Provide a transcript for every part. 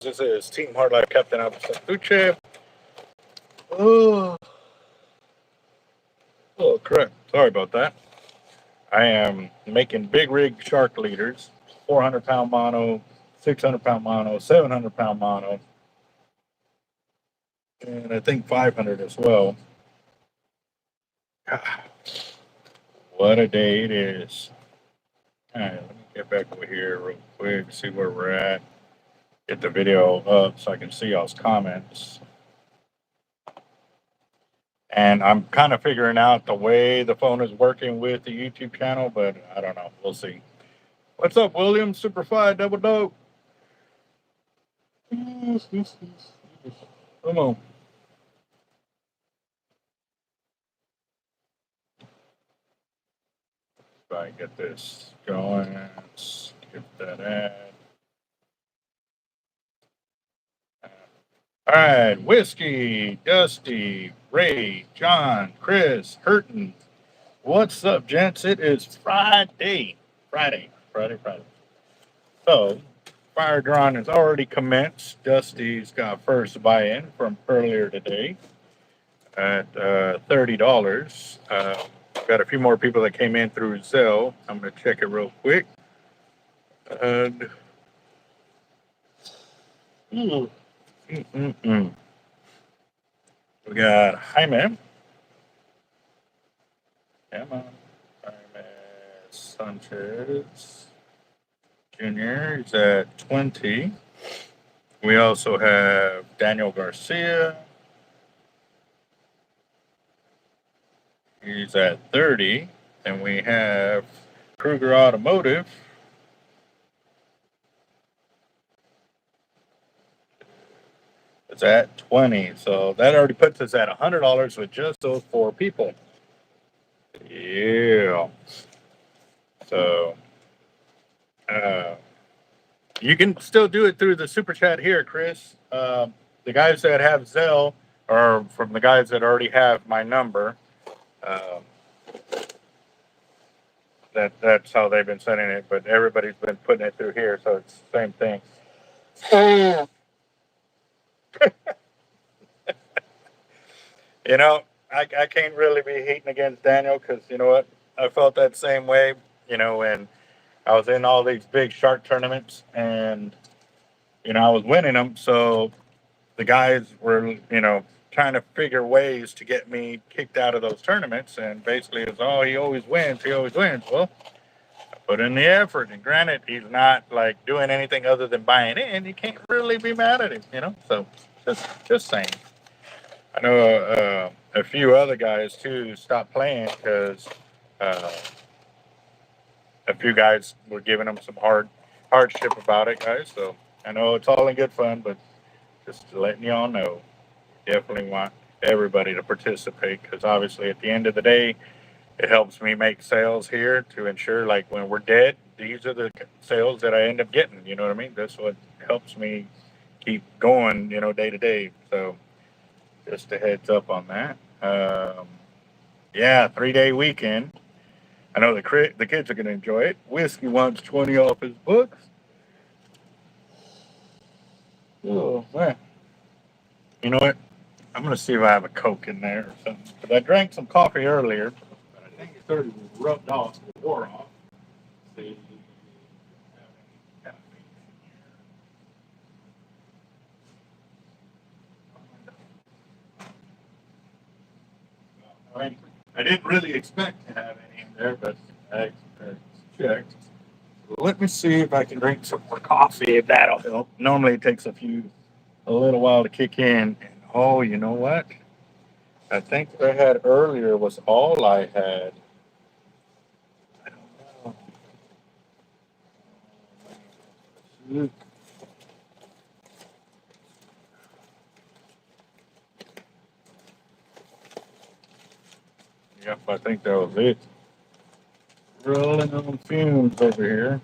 This is Team Hard Life Captain Duce. Oh, oh, correct. Sorry about that. I am making big rig shark leaders, 400-pound mono, 600-pound mono, 700-pound mono, and I think 500 as well. What a day it is. All right, let me get back over here real quick, see where we're at. Get the video up so I can see y'all's comments. And I'm kind of figuring out the way the phone is working with the YouTube channel, but I don't know. We'll see. What's up, William? Super 5 double dope. Come on. If I get this going, skip that ad. All right, Whiskey, Dusty, Ray, John, Chris, Hurton. What's up, gents? It is Friday. Friday. So, fire drawing has already commenced. Dusty's got first buy-in from earlier today at $30. Got a few more people that came in through Zelle. I'm going to check it real quick. And we got Jaime. Come on. Jaime Sanchez Jr. He's at 20. We also have Daniel Garcia. He's at 30. And we have Kruger Automotive. It's at 20. So that already puts us at $100 with just those 4 people. Yeah. So you can still do it through the super chat here, Chris. The guys that have Zelle are from the guys that already have my number. That's how they've been sending it, but everybody's been putting it through here, so it's the same thing. You know, I can't really be hating against Daniel because, you know what, I felt that same way, you know, when I was in all these big shark tournaments and, you know, I was winning them. So the guys were, you know, trying to figure ways to get me kicked out of those tournaments. And basically it's, oh, he always wins. Well, I put in the effort. And granted, he's not like doing anything other than buying in. You can't really be mad at him, you know? So just saying. I know a few other guys too stopped playing because a few guys were giving them some hardship about it, guys. So I know it's all in good fun, but just letting y'all know, definitely want everybody to participate because obviously at the end of the day, it helps me make sales here to ensure like when we're dead, these are the sales that I end up getting. You know what I mean? That's what helps me keep going, you know, day to day. So just a heads up on that. Yeah, 3-day weekend. I know the kids are going to enjoy it. Whiskey wants 20 off his books. Oh, man. You know what? I'm going to see if I have a Coke in there or something. Because I drank some coffee earlier, but I think it started rubbed off, wore off. Let's see. I didn't really expect to have any in there, but I checked. Let me see if I can drink some more coffee, if that'll help. Normally it takes a little while to kick in. And oh, you know what? I think what I had earlier was all I had. I don't know. Yep, I think that was it. Rolling on fumes over here.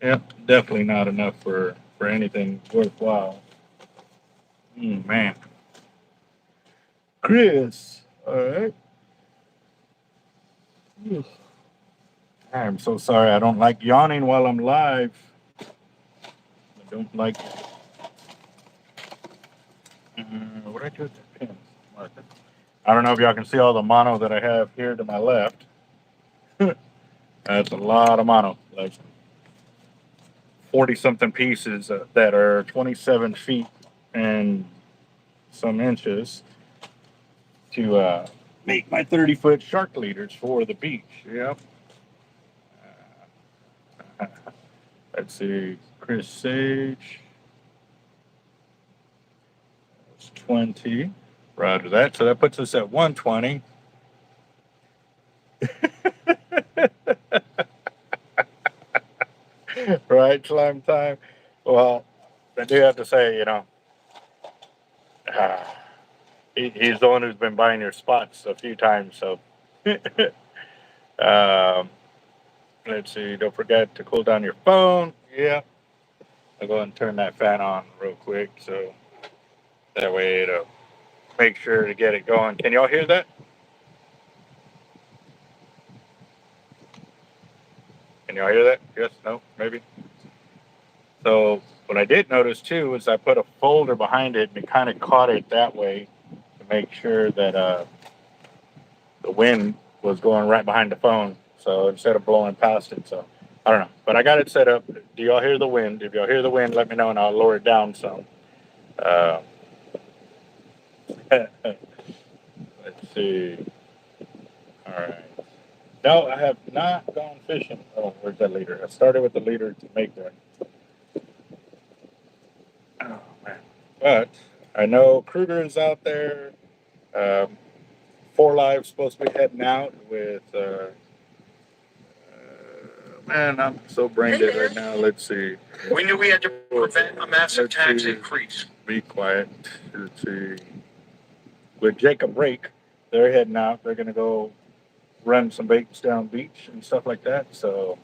Yep, definitely not enough for anything worthwhile. Man. Chris, all right. I'm so sorry. I don't like yawning while I'm live. I don't like. What did I do with the pins? Marker. I don't know if y'all can see all the mono that I have here to my left. That's a lot of mono. Like 40 something pieces that are 27 feet and some inches to make my 30-foot shark leaders for the beach. Yep. Let's see. Chris Sage. That's 20. Roger that. So that puts us at 120. Right, slime time. Well, I do have to say, uh, he's the one who's been buying your spots a few times. So, um, let's see. Don't forget to cool down your phone. Yeah. I'll go and turn that fan on real quick. So that way it'll make sure to get it going. Can y'all hear that? Can y'all hear that? Yes? No? Maybe? So what I did notice too is I put a folder behind it and kind of caught it that way to make sure that the wind was going right behind the phone. So instead of blowing past it. So I don't know. But I got it set up. Do y'all hear the wind? If y'all hear the wind, let me know and I'll lower it down some. Uh, let's see. All right. No, I have not gone fishing. Oh, where's that leader? I started with the leader to make that. Oh, man. But I know Kruger is out there. Um, Four Live's supposed to be heading out with. Man, I'm so brain dead right now. Let's see. We knew we had to prevent a massive tax increase. Be quiet. Let's see. With Jacob Rake, they're heading out. They're going to go run some baits down beach and stuff like that. So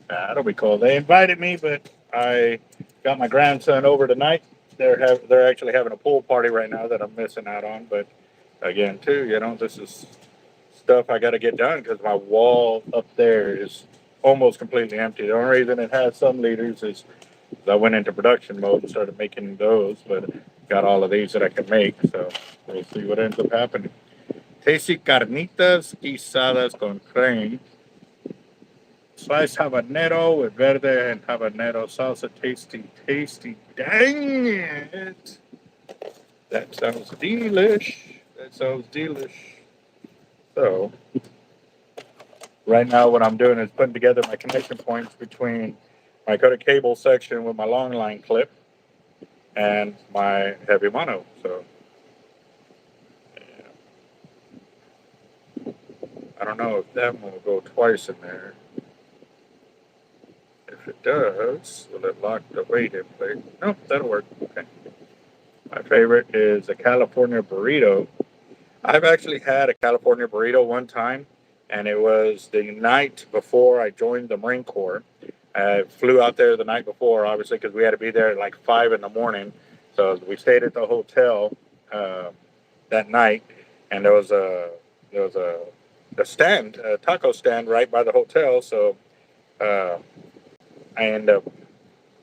that'll be cool. They invited me, but I got my grandson over tonight. They're actually having a pool party right now that I'm missing out on. But again, too, this is stuff I got to get done because my wall up there is almost completely empty. The only reason it has some leaders is I went into production mode and started making those, but got all of these that I can make. So we'll see what ends up happening. Tasty carnitas guisadas con creme. Sliced habanero with verde and habanero salsa. Tasty, tasty. Dang it. That sounds delish. That sounds delish. So, right now what I'm doing is putting together my connection points between my coated cable section with my long line clip and my heavy mono. So, yeah. I don't know if that one will go twice in there. If it does, will it lock the weight in place? Nope, that'll work. Okay. My favorite is a California burrito. I've actually had a California burrito one time, and it was the night before I joined the Marine Corps. I flew out there the night before, obviously, because we had to be there at like 5 in the morning. So we stayed at the hotel that night, and there was a taco stand right by the hotel. So uh, I ended up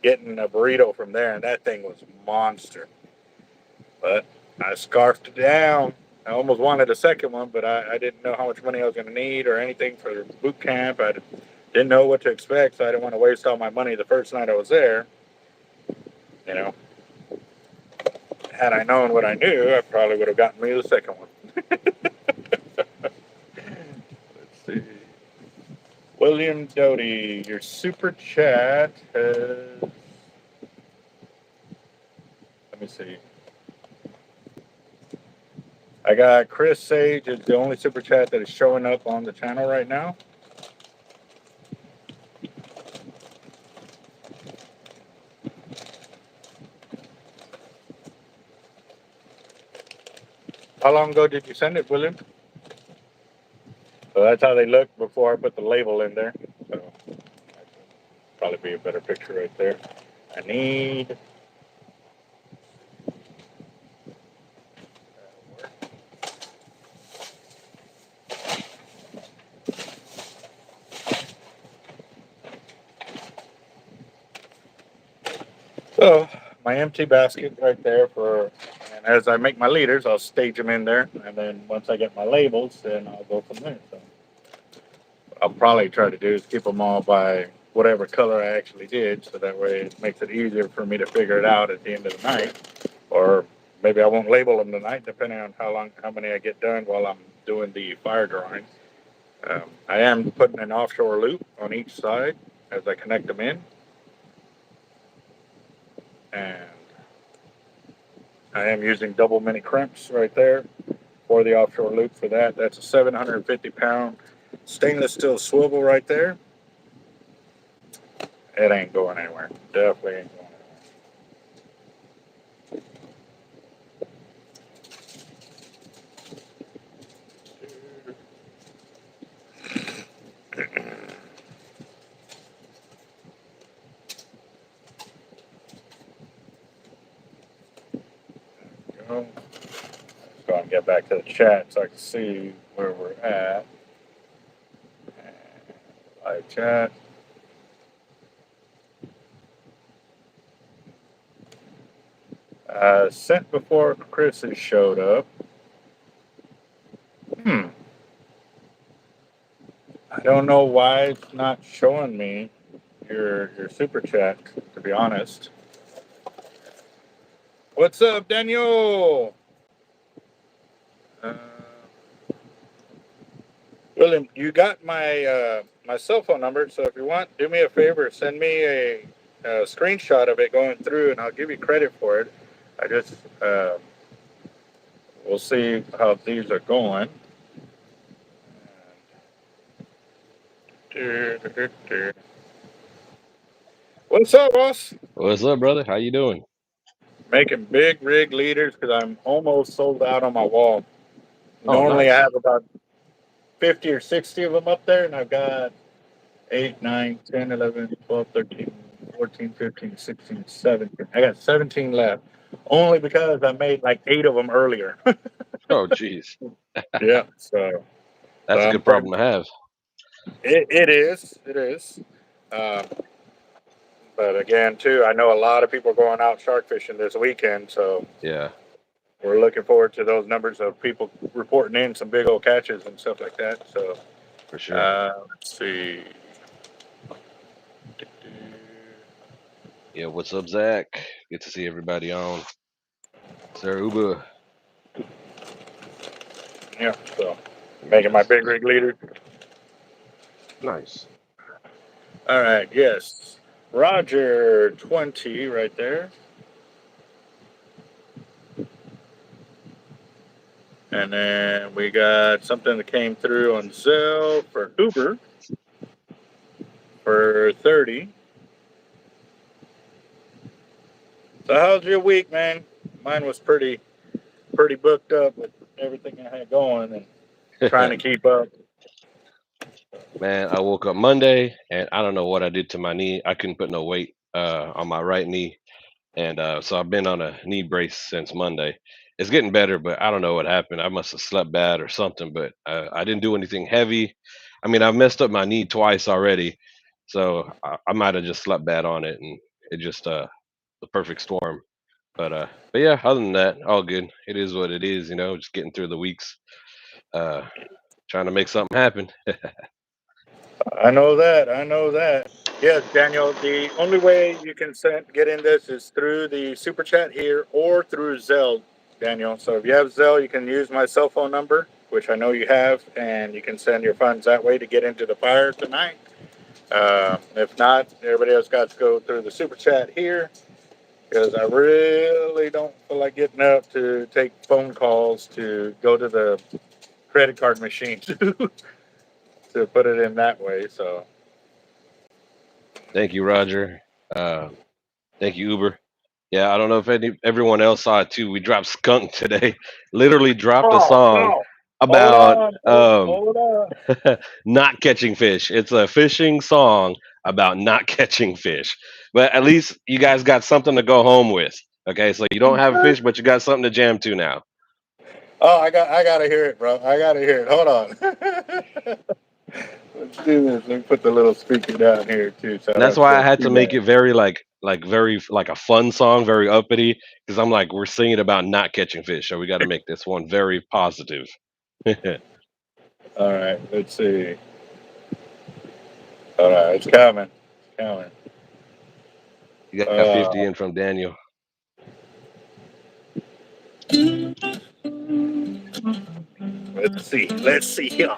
getting a burrito from there, and that thing was monster. But I scarfed it down. I almost wanted a second one, but I didn't know how much money I was going to need or anything for boot camp. I didn't know what to expect, so I didn't want to waste all my money the first night I was there. You know, had I known what I knew, I probably would have gotten me the second one. Let's see. William Doty, your super chat has. Let me see. I got Chris Sage is the only super chat that is showing up on the channel right now. How long ago did you send it, William? So that's how they look before I put the label in there. So probably be a better picture right there. I need. So my empty basket right there and as I make my leaders, I'll stage them in there, and then once I get my labels, then I'll go from there. So I'll probably try to do is keep them all by whatever color I actually did, so that way it makes it easier for me to figure it out at the end of the night. Or maybe I won't label them tonight, depending on how many I get done while I'm doing the fire drawing. I am putting an offshore loop on each side as I connect them in, and I am using double mini crimps right there for the offshore loop for that. That's a 750-pound stainless steel swivel right there. It ain't going anywhere. Definitely ain't going anywhere. Go. Let's go and get back to the chat so I can see where we're at. Live chat. Sent before Chris has showed up. I don't know why it's not showing me your super chat, to be honest. What's up, Daniel? William, you got my cell phone number, so if you want, do me a favor, send me a screenshot of it going through, and I'll give you credit for it. I just we'll see how these are going. What's up, boss? What's up, brother? How you doing? Making big rig leaders because I'm almost sold out on my wall. Oh, Normally, I nice. have about 50 or 60 of them up there, and I've got 8, 9, 10, 11, 12, 13, 14, 15, 16, 17. I got 17 left, only because I made like 8 of them earlier. Oh, geez. Yeah, so That's a I'm good pretty. problem to have. It is. It is. Um, but again, too, I know a lot of people are going out shark fishing this weekend, so Yeah, we're looking forward to those numbers of people reporting in some big old catches and stuff like that. So for sure. let's see. Yeah, what's up, Zach? Good to see everybody on. Sir Uber. Yeah, so making my big rig leader. Nice. All right, yes. Roger 20 right there. And then we got something that came through on Zelle for Uber for 30. So how's your week, man? Mine was pretty booked up with everything I had going and trying to keep up. Man, I woke up Monday and I don't know what I did to my knee. I couldn't put no weight on my right knee. And so I've been on a knee brace since Monday. It's getting better, but I don't know what happened. I must have slept bad or something, but I didn't do anything heavy. I mean, I've messed up my knee twice already. So I might have just slept bad on it and it just the perfect storm. But yeah, other than that, all good. It is what it is, just getting through the weeks, uh trying to make something happen. I know that. I know that. Yes, Daniel, the only way you can get in this is through the super chat here or through Zelle, Daniel. So if you have Zelle, you can use my cell phone number, which I know you have, and you can send your funds that way to get into the fire tonight. If not, everybody else got to go through the super chat here because I really don't feel like getting up to take phone calls to go to the credit card machine to put it in that way. So Thank you, Roger. uh Thank you, Uber. Yeah, I don't know if everyone else saw it too. We dropped Skunk today. Literally dropped a oh song no. Hold about on, hold on. not catching fish. It's a fishing song about not catching fish. But at least you guys got something to go home with. Okay, so you don't have fish, but you got something to jam to now. Oh, I gotta hear it, bro. I gotta hear it. Hold on. Let's do this. Let me put the little speaker down here too, so I And that's don't why I go had too to make bad. it very like like very like a fun song, very uppity. Because I'm like, we're singing about not catching fish, so we got to make this one very positive. You All right, let's see. All right, it's coming. It's coming. got 50 in from Daniel. Let's see. Let's see here.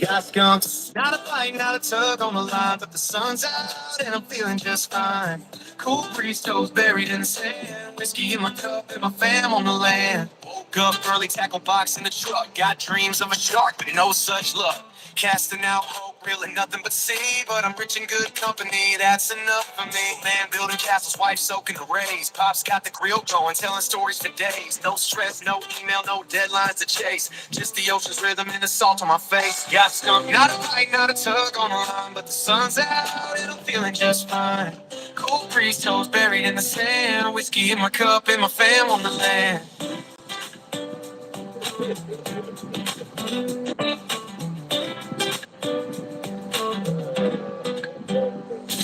Got skunks, not a bite, not a tug on the line, but the sun's out and I'm feeling just fine. Cool breeze, toes buried in the sand, whiskey in my cup and my fam on the land. Woke up early, tackle box in the truck, got dreams of a shark, but no such luck. Casting out hope, really nothing but sea, but I'm rich in good company, that's enough for me. Man building castles, wife soaking the rays, Pop's got the grill going, telling stories for days. No stress, no email, no deadlines to chase, just the ocean's rhythm and the salt on my face. Got skunk, not a bite, not a tug on the line, but the sun's out and I'm feeling just fine. Cold breeze, toes buried in the sand, whiskey in my cup and my fam on the land.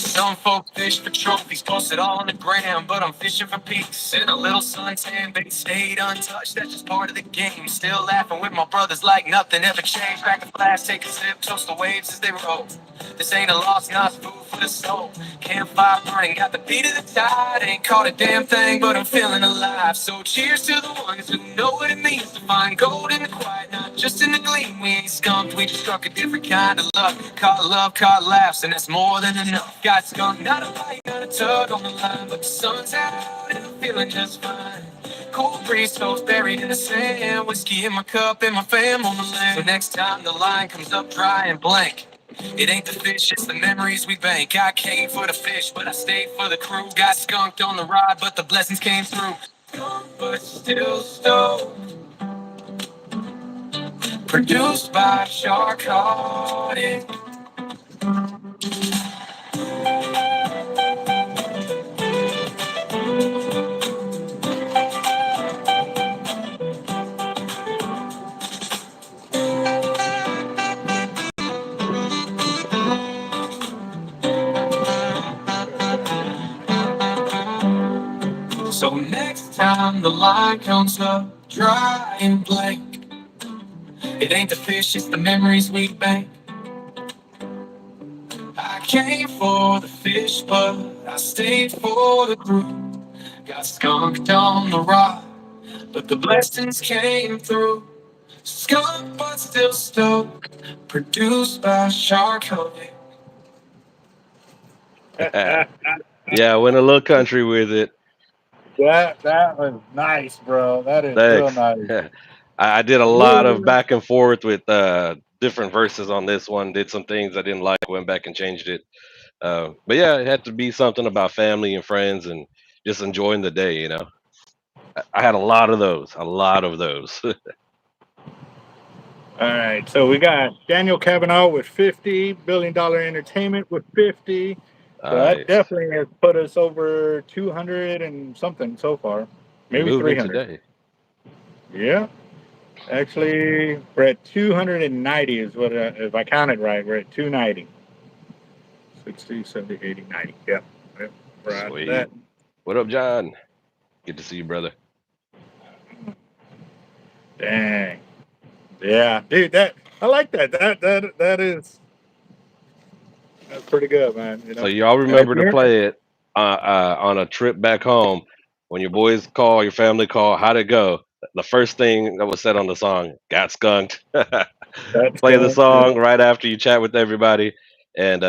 Some folks fish for trophies, post it all on the gram, but I'm fishing for peace and a little suntan. Bait stayed untouched, that's just part of the game. Still laughing with my brothers like nothing ever changed. Back the flash, take a sip, toast the waves as they roll. This ain't a lost, not food for the soul. Campfire burning, got the beat of the tide. Ain't caught a damn thing, but I'm feeling alive. So cheers to the ones who know what it means to find gold in the quiet, not just in the gleam. We ain't skunked, we just struck a different kind of luck. Caught love, caught laughs, and that's more than enough. Got skunked, not a bite, not a tug on the line, but the sun's out and I'm feeling just fine. Cold breeze, toes buried in the sand, whiskey in my cup and my fam on the land. So next time the line comes up dry and blank, it ain't the fish, it's the memories we bank. I came for the fish, but I stayed for the crew. Got skunked on the ride, but the blessings came through. Skunked, but still stoked. Produced by Sharkotic. So next time the line comes up dry and blank, it ain't the fish, it's the memories we bank. I came for the fish, but I stayed for the crew. Got skunked on the rock, but the blessings came through. Skunk, but still stoked. Produced by Sharkotic. Yeah, I went a little country with it. That was nice, bro. That is real Thanks. nice. I did a lot of Woo. back and forth with different verses on this one. Did some things I didn't like, went back and changed it. But yeah, it had to be something about family and friends and just enjoying the day. I had a lot of those. A lot of those. All right, so we got Daniel Cavanaugh with $50 billion entertainment with 50. So that Nice. definitely has put us over 200 and something so far, You're maybe moving 300. today. Yeah, actually, we're at 290 is what, if I counted right, we're at 290. 60, 70, 80, 90. Yeah, yep, we're at Sweet. that. What up, John? Good to see you, brother. Dang. Yeah, dude, I like that. That's pretty good, man. So y'all And if remember to you're play it on a trip back home when your boys call, your family call. How'd it go? The first thing that was said on the song, got skunked. that's Play the going, song right after you chat with everybody, and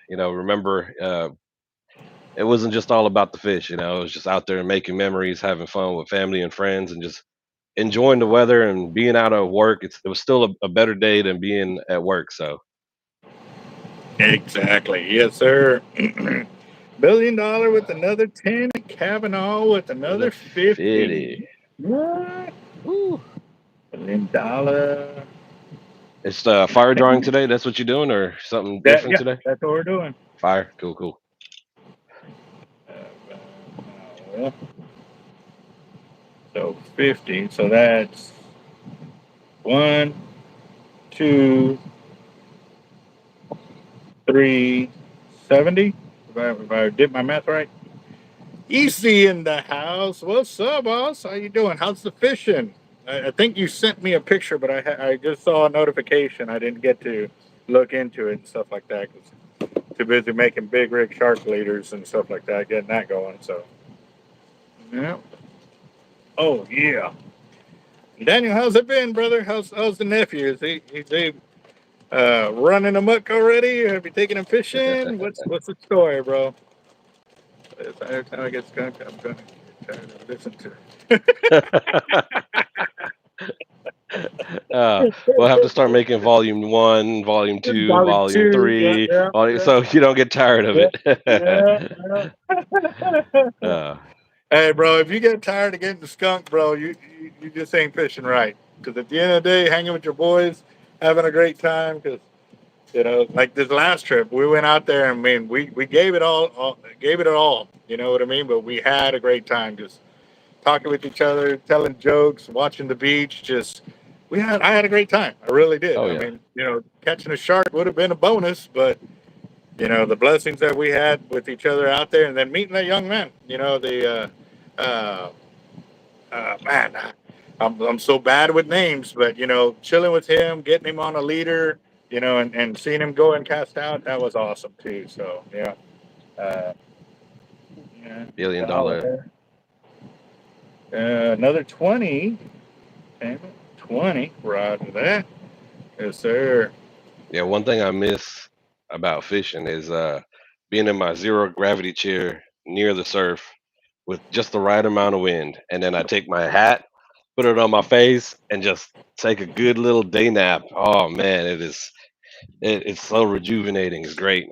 remember, it wasn't just all about the fish. It was just out there making memories, having fun with family and friends, and just enjoying the weather and being out of work. It was still a better day than being at work. So exactly. Yes, sir. $1 billion with another 10, and Kavanaugh with another another 50. 50. What? Woo. $1 billion. It's fire drawing today. That's what you're doing, or something That, different yeah, today? that's what we're doing. Fire, cool, cool. Uh, so 50. So that's 1, 2, 370. If I did my math right. Easy in the house. What's up, boss? How you doing? How's the fishing? I think you sent me a picture, but I just saw a notification. I didn't get to look into it and stuff like that. 'Cause too busy making big rig shark leaders and stuff like that, getting that going. So yeah. Oh yeah. Daniel, how's it been, brother? How's the nephew? Is he running amok already? Have you taken him fishing? What's the story, bro? Every time I get skunked, I'm gonna get tired of listening to uh, we'll have to start making volume 1, volume 2, Volume volume two. Yeah, 3, yeah, yeah, so you don't get tired of yeah, it. yeah, yeah. uh, Hey, bro, if you get tired of getting the skunk, bro, you just ain't fishing right. Because at the end of the day, hanging with your boys, having a great time. Because like this last trip, we went out there and I mean, we gave it gave it all. You know what I mean? But we had a great time, just talking with each other, telling jokes, watching the beach. Just I had a great time. I really did. oh I yeah, mean, catching a shark would have been a bonus, but the blessings that we had with each other out there, and then meeting that young man. Uh, man, I'm so bad with names, but chilling with him, getting him on a leader, and seeing him go and cast out, that was awesome too. So yeah, uh, yeah, billion dollar. dollar. Another 20. Damn it, 20. Roger that. Yes, sir. Yeah, one thing I miss about fishing is being in my zero gravity chair near the surf with just the right amount of wind, and then I take my hat, put it on my face, and just take a good little day nap. Oh man, it's so rejuvenating. It's great.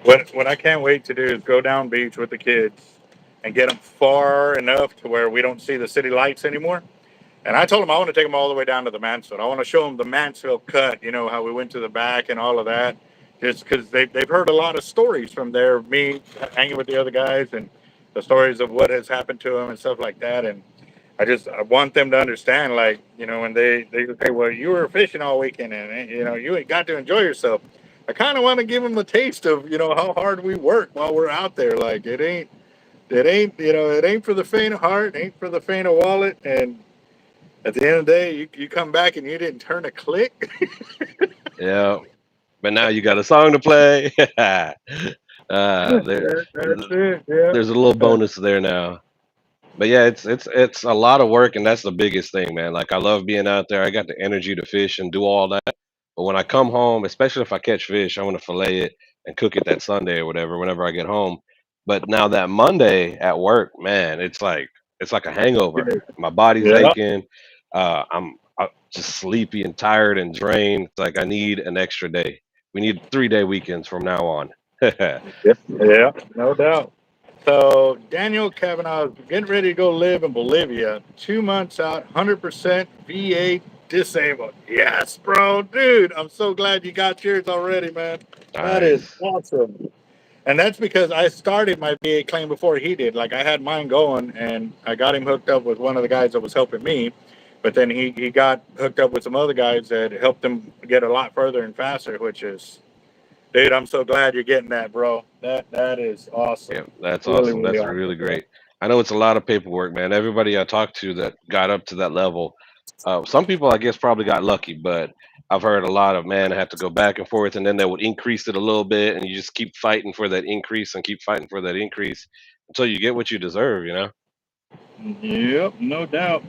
What I can't wait to do is go down beach with the kids and get them far enough to where we don't see the city lights anymore. And I told them I want to take them all the way down to the Mansfield. I want to show them the Mansfield cut, how we went to the back and all of that. Just because they've heard a lot of stories from there, me hanging with the other guys and the stories of what has happened to them and stuff like that. And I want them to understand, like, when they say, well, you were fishing all weekend and, you ain't got to enjoy yourself. I kind of want to give them a taste of, how hard we work while we're out there. Like, it ain't for the faint of heart, ain't for the faint of wallet. And at the end of the day, you come back and you didn't turn a click. Yeah, but now you got a song to play. There, That's it. Yeah. there's a little bonus there now. But yeah, it's a lot of work, and that's the biggest thing, man. Like I love being out there. I got the energy to fish and do all that. But when I come home, especially if I catch fish, I want to fillet it and cook it that Sunday or whatever. Whenever I get home. But now that Monday at work, man, it's like a hangover. My body's Yeah. aching. I'm just sleepy and tired and drained. It's like I need an extra day. We need 3-day weekends from now on. Yeah. Yeah. No doubt. So Daniel Kavanaugh is getting ready to go live in Bolivia. 2 months out, 100% VA disabled. Yes, bro, dude. I'm so glad you got yours already, man. That is Nice. awesome. And that's because I started my VA claim before he did. Like I had mine going, and I got him hooked up with one of the guys that was helping me. But then he got hooked up with some other guys that helped him get a lot further and faster, which is, dude, I'm so glad you're getting that, bro. That is awesome. Yeah, that's Really, awesome. really That's awesome, really bro. great. I know it's a lot of paperwork, man. Everybody I talked to that got up to that level, some people I guess probably got lucky, but I've heard a lot of man I have to go back and forth, and then they would increase it a little bit, and you just keep fighting for that increase and keep fighting for that increase until you get what you deserve. You know? Yep, no doubt.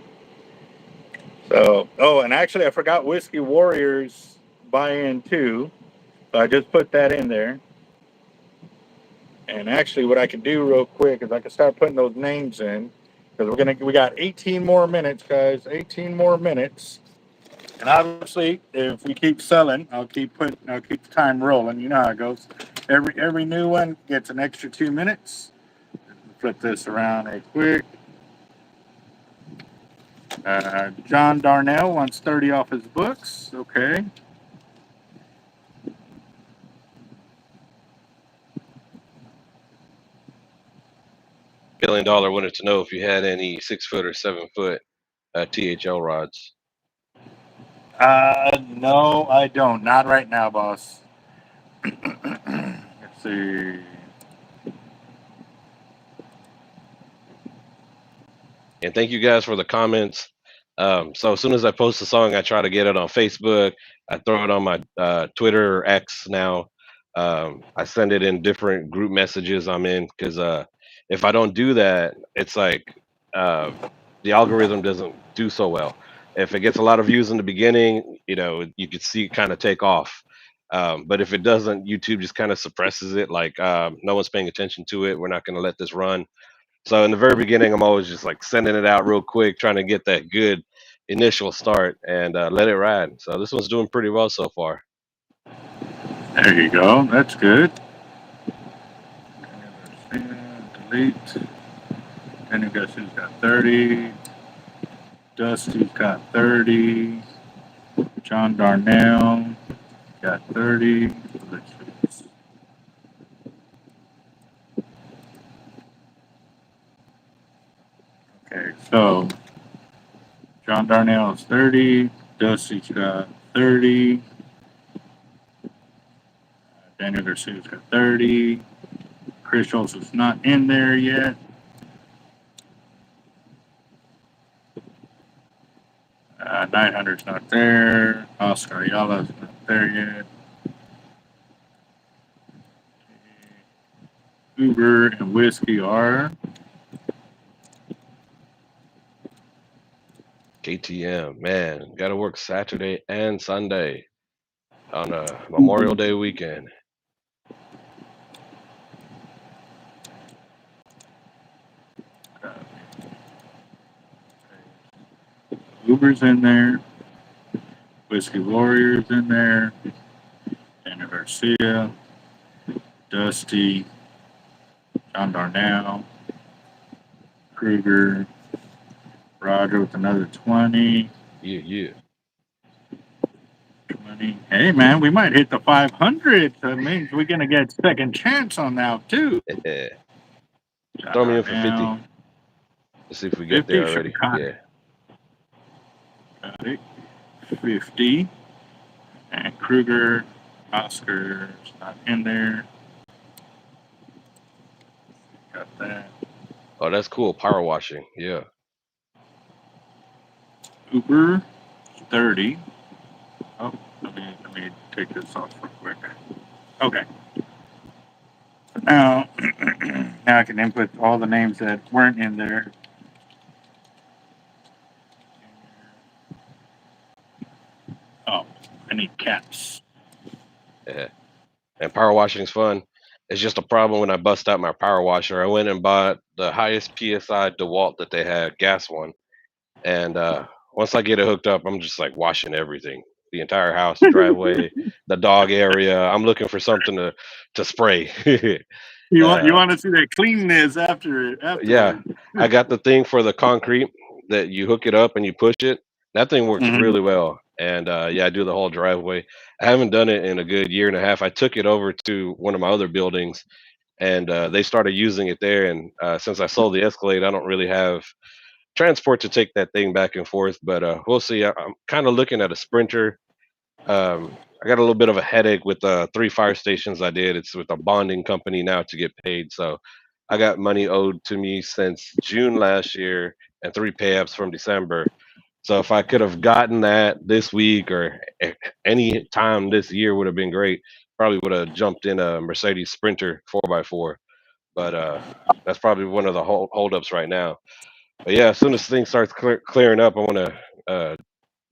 So, oh, and actually, I forgot Whiskey Warriors buy-in too. So I just put that in there. And actually, what I can do real quick is I can start putting those names in because we got 18 more minutes, guys. 18 more minutes. And obviously, if we keep selling, I'll keep the time rolling. You know how it goes. Every new one gets an extra 2 minutes. Flip this around real quick. John Darnell wants 30 off his books. Okay. $1 billion wanted to know if you had any 6 foot or 7 foot THL rods. No, I don't. Not right now, boss. Let's see. And thank you guys for the comments. So as soon as I post a song, I try to get it on Facebook. I throw it on my Twitter or X now. I send it in different group messages I'm in because if I don't do that, it's like uh, the algorithm doesn't do so well. If it gets a lot of views in the beginning, you could see it kind of take off. But if it doesn't, YouTube just kind of suppresses it. Like no one's paying attention to it. We're not going to let this run. So in the very beginning, I'm always just like sending it out real quick, trying to get that good initial start and let it ride. So this one's doing pretty well so far. There you go. That's good. Delete. And you guys who's got 30. Dusty's got 30. John Darnell got 30. Okay, so John Darnell is 30. Dusty's got 30. Daniel Garcia's got 30. Chris Schultz is not in there yet. Night Hunter's not there. Oscar Ayala's not there yet. Uber and Whiskey are. KTM, man, got to work Saturday and Sunday on a Memorial Day weekend. Uber's in there. Whiskey Warrior's in there. Daniel Garcia. Dusty. John Darnell. Kruger. Roger with another 20. Yeah. 20. Hey, man, we might hit the 500. That means we're going to get second chance on now, too. Throw me in for 50. Let's see if we get there already. Yeah. Got it. 50. And Kruger, Oscar's not in there. Got that. Oh, that's cool. Power washing. Yeah. Uber, 30. Oh, let me take this off real quick. Okay. So now, now I can input all the names that weren't in there. Oh, I need caps. Yeah. And power washing is fun. It's just a problem when I bust out my power washer. I went and bought the highest PSI DeWalt that they had, gas one. And once I get it hooked up, I'm just like washing everything, the entire house, the driveway, the dog area. I'm looking for something to spray. You want to see that cleanness after Yeah, I got the thing for the concrete that you hook it up and you push it. That thing works really well. And yeah, I do the whole driveway. I haven't done it in a good year and a half. I took it over to one of my other buildings and they started using it there. And since I sold the Escalade, I don't really have transport to take that thing back and forth. But we'll see. I'm kind of looking at a Sprinter. I got a little bit of a headache with 3 fire stations I did. It's with a bonding company now to get paid. So I got money owed to me since June last year and 3 pay-ups from December. So if I could have gotten that this week or any time this year would have been great. Probably would have jumped in a Mercedes Sprinter 4x4. But that's probably one of the holdups right now. But yeah, as soon as things start clearing up, I want to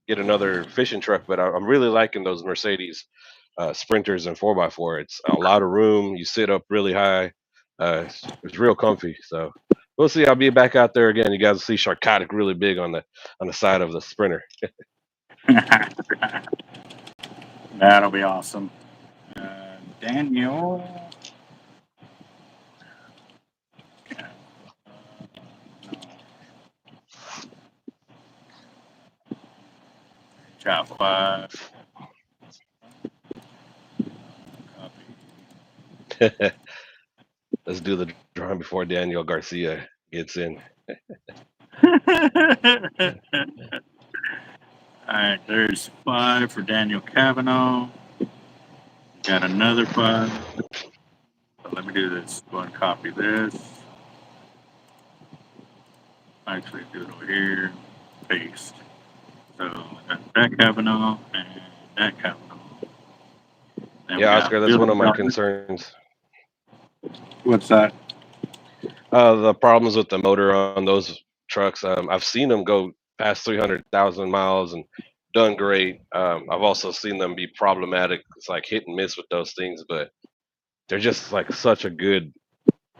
get another fishing truck. But I'm really liking those Mercedes Sprinters and 4x4. It's a lot of room. You sit up really high. It's real comfy. So we'll see. I'll be back out there again. You guys will see Sharkotic really big on the side of the Sprinter. That'll be awesome. Daniel. Chop 5. Let's do the drawing before Daniel Garcia gets in. All right, there's 5 for Daniel Cavanaugh. Got another 5. So let me do this. Go and copy this. Actually, do it over here. Paste. So that Kavanaugh and that Kavanaugh. Then we Yeah, got Oscar, that's one of my $1 billion. concerns. What's that? The problems with the motor on those trucks. I've seen them go past 300,000 miles and done great. I've also seen them be problematic. It's like hit and miss with those things, but they're just like such a good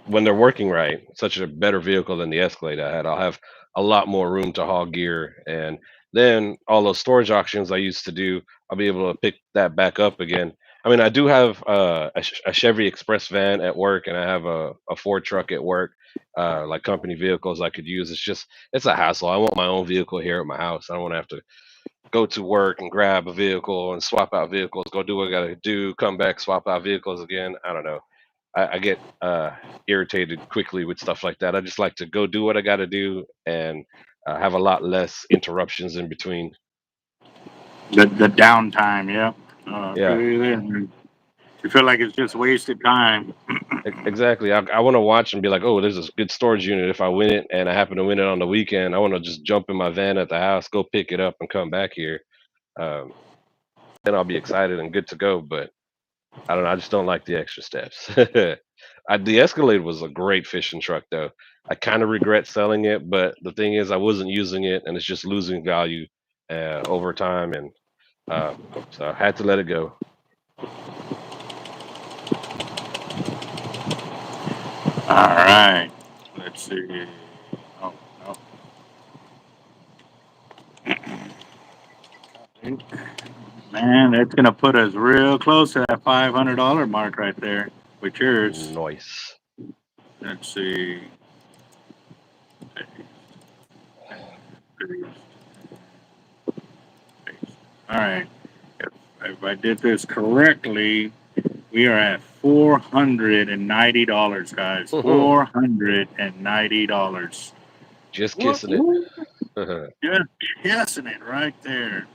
when they're working right, such a better vehicle than the Escalade I had. I'll have a lot more room to haul gear, and then all those storage auctions I used to do, I'll be able to pick that back up again. I mean, I do have a Chevy Express van at work, and I have a Ford truck at work, like company vehicles I could use. It's just it's a hassle. I want my own vehicle here at my house. I don't want to have to go to work and grab a vehicle and swap out vehicles, go do what I got to do, come back, swap out vehicles again. I don't know. I get irritated quickly with stuff like that. I just like to go do what I got to do and have a lot less interruptions in between. The downtime, yeah. I feel Yeah, you there. You feel like it's just wasted time. exactly. I want to watch and be like, oh, there's this good storage unit. If I win it and I happen to win it on the weekend, I want to just jump in my van at the house, go pick it up, and come back here. Um, then I'll be excited and good to go. But I don't know. I just don't like the extra steps. The Escalade was a great fishing truck, though. I kind of regret selling it, but the thing is, I wasn't using it, and it's just losing value over time, and so I had to let it go. All right. Let's see. Oh, no. Man, that's going to put us real close to that $500 mark right there with yours. Nice. Let's see. All right. If I did this correctly, we are at $490, guys. $490. Just What? kissing it. Just guessing it right there.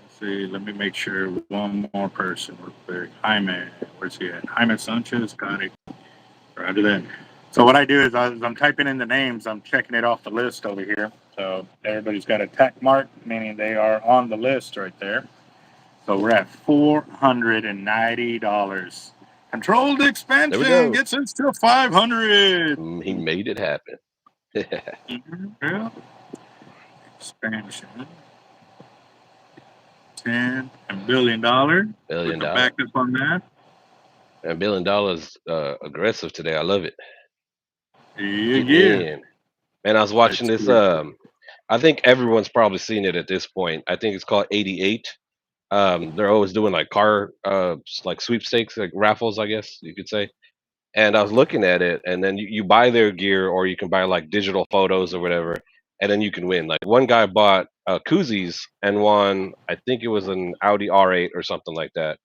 Let's see. Let me make sure one more person real quick. Jaime. Where's he at? Jaime Sanchez. Got it. Roger that. So what I do is as I'm typing in the names, I'm checking it off the list over here. So everybody's got a tech mark, meaning they are on the list right there. So we're at $490. Controlled There we expansion go. gets us to 500. He made it happen. Yeah. Expansion. 10 and $1 billion. Billion Put the dollar. backup on that. $1 billion aggressive today. I love it. Getting Yeah. in. And I was watching Let's this. see. I think everyone's probably seen it at this point. I think it's called 88. They're always doing like car like sweepstakes, like raffles, I guess you could say. And I was looking at it, and then you buy their gear, or you can buy like digital photos or whatever, and then you can win. Like one guy bought koozies and won, I think it was an Audi R8 or something like that.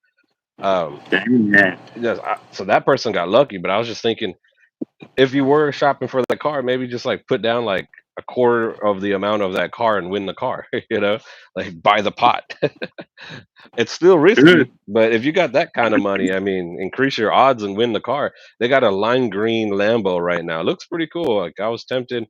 Um, Dang it. yes, so that person got lucky, but I was just thinking, if you were shopping for that car, maybe just like put down like a quarter of the amount of that car and win the car, like buy the pot. It's still Good. risky, but if you got that kind of money, I mean, increase your odds and win the car. They got a lime green Lambo right now. It looks pretty cool. Like I was tempted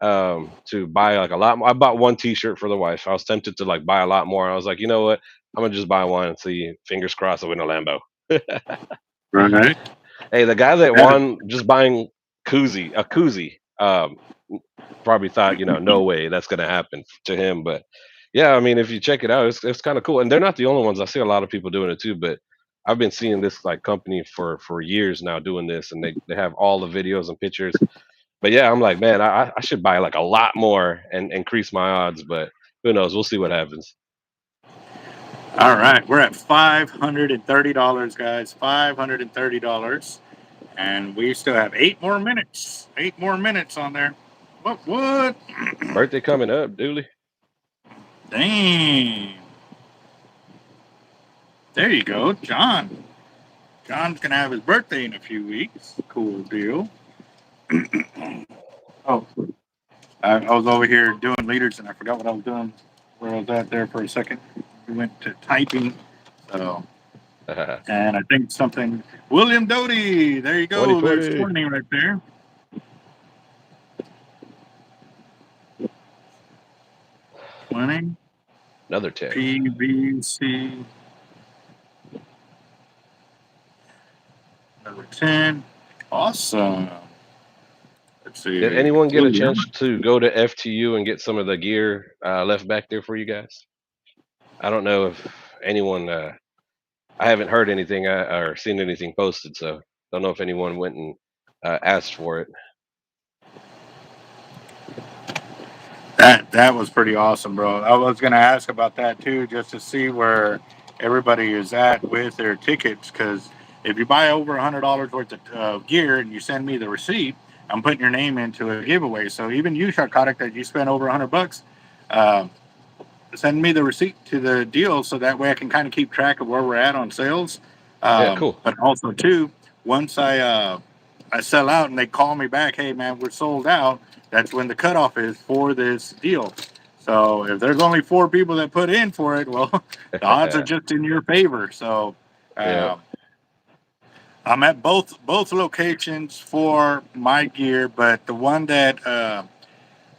to buy like a lot more. I bought one t-shirt for the wife. I was tempted to like buy a lot more. I was like, you know what? I'm gonna just buy one and see. Fingers crossed I win a Lambo. Right. Hey, the guy that That won just buying a koozie, probably thought, no way that's gonna happen to him. But yeah, I mean, if you check it out, it's kind of cool. And they're not the only ones. I see a lot of people doing it too. But I've been seeing this like company for years now doing this, and they have all the videos and pictures. But yeah, I'm like, man, I should buy like a lot more and increase my odds. But who knows? We'll see what happens. All right, we're at $530, guys. $530, and we still have 8 more minutes. 8 more minutes on there. What? Birthday coming up, Dooley. Dang. There you go, John. John's gonna have his birthday in a few weeks. Cool deal. Oh, I was over here doing leaders, and I forgot what I was doing. where I was at there for a second. We went to typing. So, and I think something. William Doty. There you go. There's 2020. 20 right there. 20. Another 10. PVC. Number 10. Awesome. Let's Did see. anyone get a Ooh, chance to go to FTU and get some of the gear left back there for you guys? I don't know if anyone. I haven't heard anything or seen anything posted, so don't know if anyone went and asked for it. that was pretty awesome, bro. I was gonna ask about that too, just to see where everybody is at with their tickets. Because if you buy over $100 worth of gear and you send me the receipt, I'm putting your name into a giveaway. So even you, Sharkotic, that you spent over $100, um, send me the receipt to the deal so that way I can kind of keep track of where we're at on sales. Yeah, cool. But also too, once I sell out and they call me back, hey man, we're sold out. That's when the cutoff is for this deal. So if there's only 4 people that put in for it, well, the odds are just in your favor. So Yeah, um, I'm at both locations for my gear, but the one that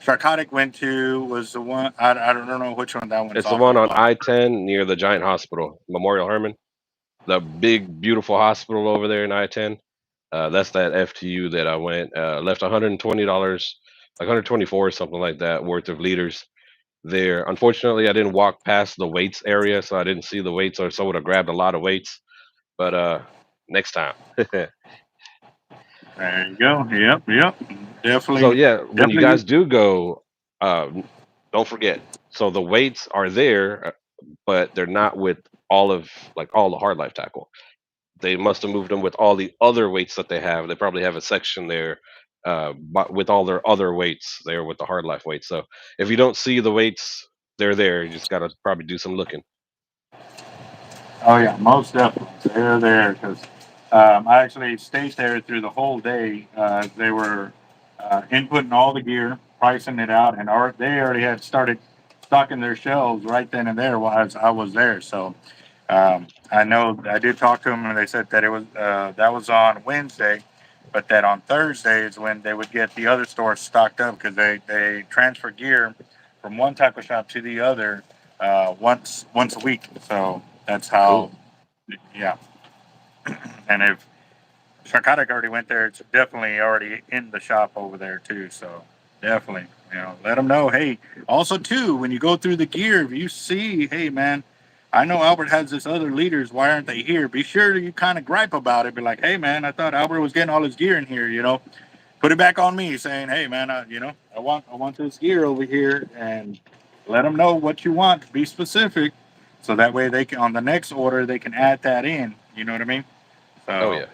Sharkotic went to was the one I don't know which one that one's it's the off one of. on I-10 near the giant hospital, Memorial Hermann, the big beautiful hospital over there in I-10. That's that FTU that I went. Left $120, like 124 or something like that, worth of liters there. Unfortunately, I didn't walk past the weights area, so I didn't see the weights, or so would have grabbed a lot of weights. But next time. There you go. Yep. So Definitely, yeah, when you definitely. guys do go, uh, don't forget. So the weights are there, but they're not with all of like all the hard life tackle. They must have moved them with all the other weights that they have. They probably have a section there, but with all their other weights there with the hard life weights. So if you don't see the weights, they're there. You just gotta probably do some looking. Oh yeah, most definitely. They're there because I actually stayed there through the whole day. They were inputting all the gear, pricing it out, and they already had started stocking their shelves right then and there while I was there. So I know I did talk to them, and they said that it was that was on Wednesday, but that on Thursday is when they would get the other stores stocked up because they transfer gear from one type of shop to the other once a week. So that's how, Cool. yeah. And if Sharkotic already went there, it's definitely already in the shop over there too. So definitely, let them know. Hey, also too, when you go through the gear, if you see, hey man, I know Albert has this other leaders. Why aren't they here? Be sure you kind of gripe about it. Be like, hey man, I thought Albert was getting all his gear in here. Put it back on me, saying, hey man, I want this gear over here, and let them know what you want. Be specific, so that way they can on the next order they can add that in. You know what I mean? Oh So yeah.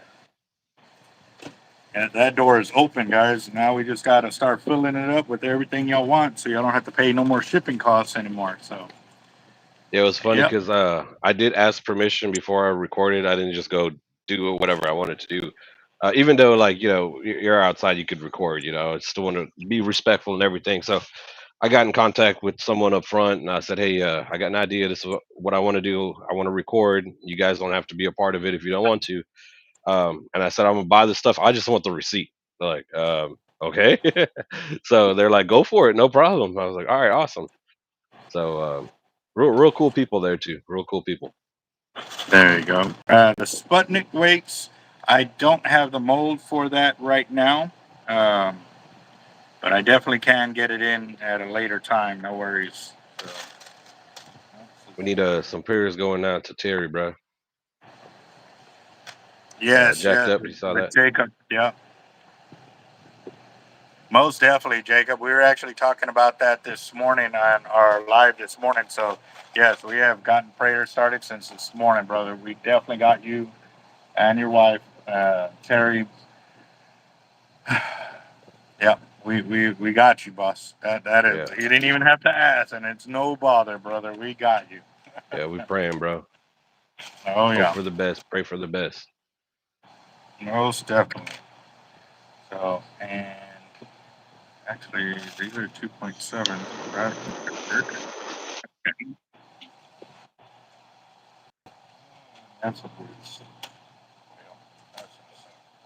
and that door is open, guys. Now we just got to start filling it up with everything y'all want, so y'all don't have to pay no more shipping costs anymore. So, Yeah, it was funny yep. because I did ask permission before I recorded. I didn't just go do whatever I wanted to do. Even though, like, you're outside, you could record. I still want to be respectful and everything. So I got in contact with someone up front, and I said, "Hey, I got an idea. This is what I want to do. I want to record. You guys don't have to be a part of it if you don't want to." And I said, "I'm gonna buy this stuff. I just want the receipt." They're like, "Okay." So they're like, "Go for it, no problem." I was like, "All right, awesome." So real cool people there too. Real cool people. There you go. The Sputnik weights, I don't have the mold for that right now, um, but I definitely can get it in at a later time. No worries. So, We need some prayers going out to Terry, bro. yes, Jacked yes. up. You saw With that? Jacob, yeah. Most definitely, Jacob. We were actually talking about that this morning on our live this morning. So, yes, we have gotten prayer started since this morning, brother. We definitely got you and your wife, Terry. Yeah, we got you, boss. That is. Yeah, You didn't even have to ask, and it's no bother, brother. We got you. yeah. We praying, bro. Oh Hope yeah, for the best. Pray for the best. most definitely. So, and actually, these are 2.7, right? That's a vids.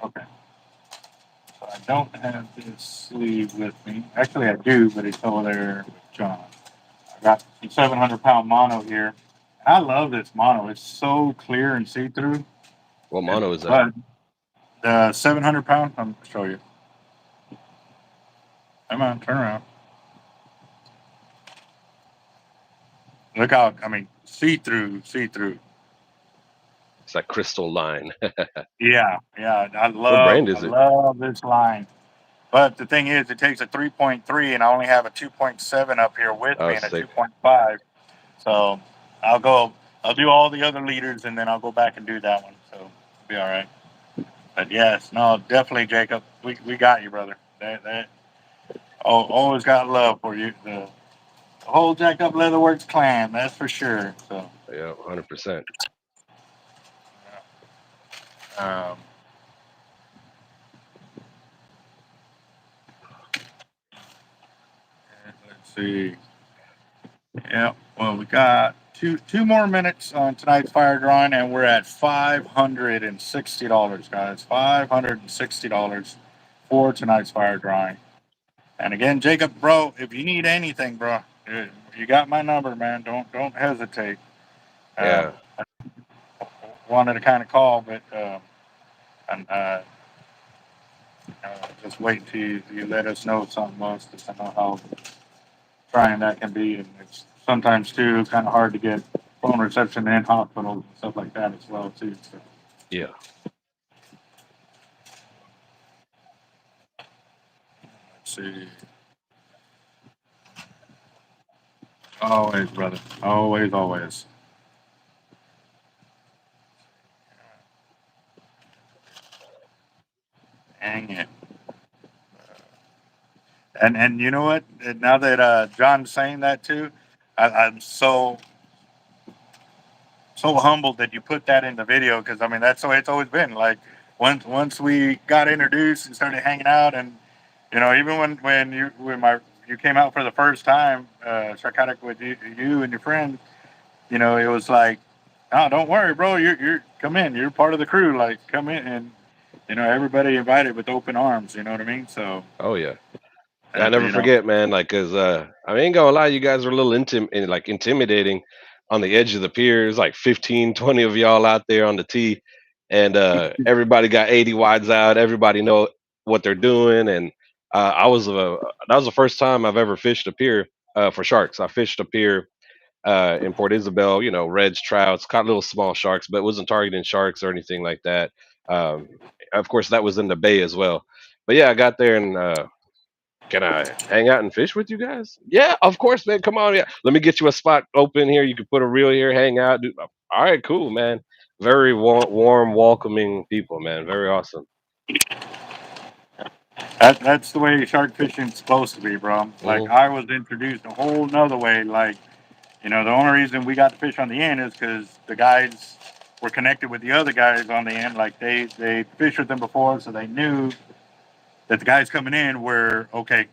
Okay. So I don't have this sleeve with me. Actually, I do, but it's over there with John. I got some 700-pound mono here. And I love this mono. It's so clear and see through. What mono is that? But the 700-pound, I'm going to show you. Come on, turn around. Look how, I mean, see through, see through. It's like crystal line. Yeah, yeah. What brand I is it? love this line. But the thing is, it takes a 3.3, and I only have a 2.7 up here with Oh, me and a sick. 2.5. So I'll go. I'll do all the other leaders, and then I'll go back and do that one. So it'll be all right. But yes, no, definitely, Jacob. We got you, brother. Always got love for you. The whole Jacked Up Leatherworks clan, that's for sure. So Yeah, 100%. um, let's see. Yeah, well, we got two more minutes on tonight's fire drawing, and we're at $560, guys. $560 for tonight's fire drawing. And again, Jacob, bro, if you need anything, bro, you got my number, man. Don't hesitate. Um, Yeah. Wanted to kind of call, but and just wait till you let us know something else, because I know how trying that can be, and it's sometimes too kind of hard to get phone reception in hospitals and stuff like that as well too. So Yeah. let's see. Always, brother. Always, always. Dang it. And you know what? Now that John's saying that too, I'm so humbled that you put that in the video, because I mean that's the way it's always been. Like once we got introduced and started hanging out, and even when you came out for the first time, Sharkotic, with you and your friend, it was like, oh, don't worry, bro, you're come in, you're part of the crew, like come in, and everybody invited with open arms. You know what I mean? So Oh, yeah. I never you know. forget, man. Like, cause I ain't gonna lie, you guys were a little intimidating on the edge of the pier. There's like 15, 20 of y'all out there on the tee, and everybody got 80 wides out. Everybody know what they're doing, and that was the first time I've ever fished a pier for sharks. I fished a pier in Port Isabel. Reds, trouts, caught little small sharks, but wasn't targeting sharks or anything like that. Um, of course, that was in the bay as well. But yeah, I got there and can I hang out and fish with you guys? Yeah, of course, man. Come on, yeah. Let me get you a spot open here. You can put a reel here, hang out. All right, cool, man. Very warm, welcoming people, man. Very awesome. That's the way shark fishing's supposed to be, bro. Like Hmm. I was introduced a whole nother way. Like, the only reason we got to fish on the end is because the guys were connected with the other guys on the end. Like they fished with them before, so they knew that the guys coming in were okay.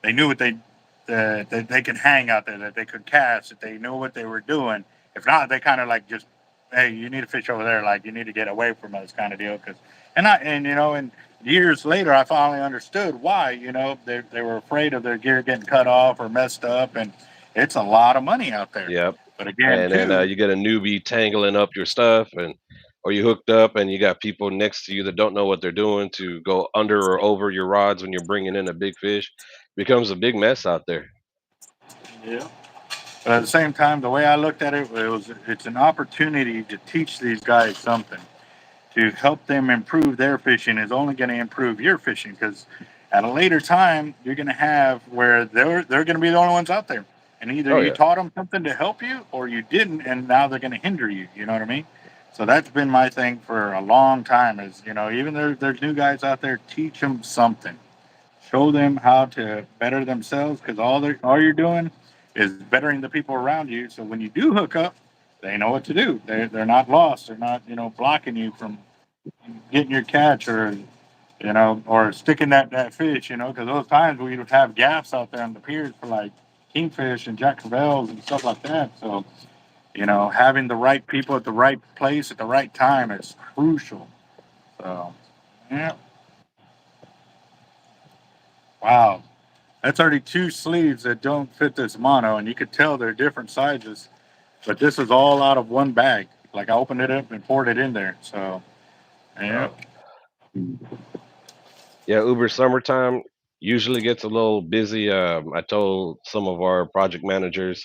They knew what that they could hang out there, that they could cast, that they knew what they were doing. If not, they kind of like just, hey, you need to fish over there, like you need to get away from us, kind of deal. And years later, I finally understood why. They were afraid of their gear getting cut off or messed up, and it's a lot of money out there. Yep. But again, And then too, you get a newbie tangling up your stuff, or you hooked up and you got people next to you that don't know what they're doing to go under or over your rods when you're bringing in a big fish. Becomes a big mess out there. yeah. But at the same time, the way I looked at it, it's an opportunity to teach these guys something, to help them improve their fishing is only going to improve your fishing, because at a later time you're going to have where they're going to be the only ones out there, and either Oh you yeah. taught them something to help you or you didn't, and now they're going to hinder you. You know what I mean? So that's been my thing for a long time. Is even there's new guys out there, teach them something, show them how to better themselves, because all you're doing is bettering the people around you. So when you do hook up, they know what to do. They're not lost. They're not blocking you from getting your catch, or sticking that fish, because those times we would have gaps out there on the piers for like kingfish and jack crevalles and stuff like that. So You know, having the right people at the right place at the right time is crucial. So, yeah, wow. That's already two sleeves that don't fit this mono, and you could tell they're different sizes. But this is all out of one bag. Like I opened it up and poured it in there. So, yeah. Oh, yeah. Uber summertime usually gets a little busy. I told some of our project managers,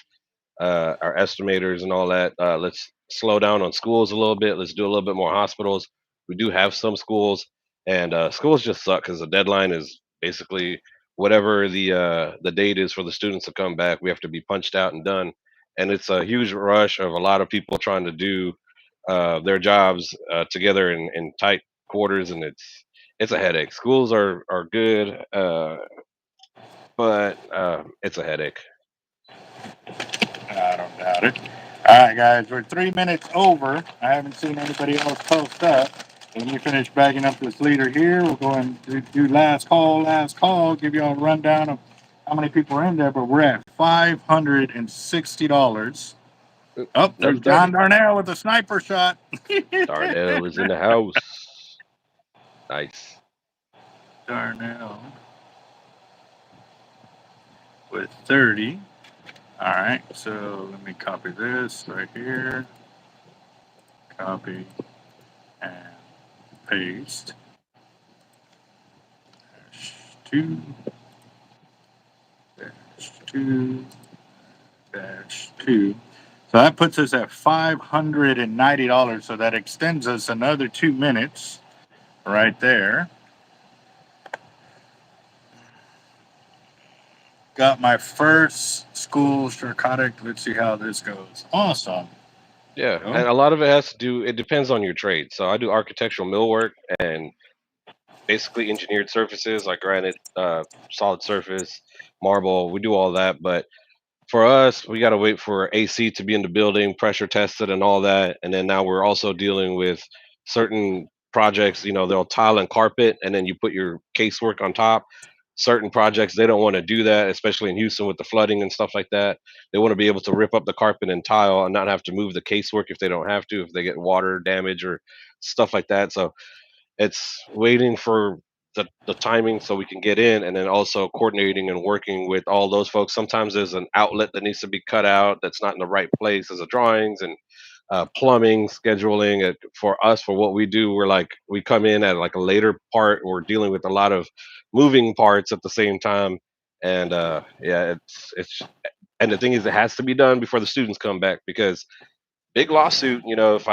our estimators, and all that, let's slow down on schools a little bit. Let's do a little bit more hospitals. We do have some schools, and schools just suck because the deadline is basically whatever the date is for the students to come back. We have to be punched out and done, and it's a huge rush of a lot of people trying to do their jobs together in tight quarters, and it's a headache. Schools are good, but it's a headache. I don't doubt it. All right, guys, we're 3 minutes over. I haven't seen anybody else post up. Let me finish bagging up this leader here. We'll go and do last call, give you all a rundown of how many people are in there, but we're at $560. Oop, Oh, another there's John 30. Darnell with a sniper shot. Darnell is in the house. Nice. Darnell with 30. All right, so let me copy this right here. Copy and paste. Two dash two dash two. So that puts us at $590. So that extends us another 2 minutes right there. Got my first school Sharkotic. Let's see how this goes. Awesome. Yeah, Oh, and a lot of it has to do. It depends on your trade. So I do architectural millwork and basically engineered surfaces like granite, solid surface, marble. We do all that, but for us, we got to wait for AC to be in the building, pressure tested, and all that. And then now we're also dealing with certain projects. You know, they'll tile and carpet, and then you put your casework on top. Certain projects they don't want to do that, especially in Houston with the flooding and stuff like that. They want to be able to rip up the carpet and tile and not have to move the casework if they don't have to, if they get water damage or stuff like that. So it's waiting for the timing so we can get in, and then also coordinating and working with all those folks. Sometimes there's an outlet that needs to be cut out that's not in the right place as a drawings and plumbing, scheduling. It, for us, for what we do, we're like we come in at like a later part. We're dealing with a lot of moving parts at the same time, and yeah, it's and the thing is, it has to be done before the students come back because big lawsuit, you know, if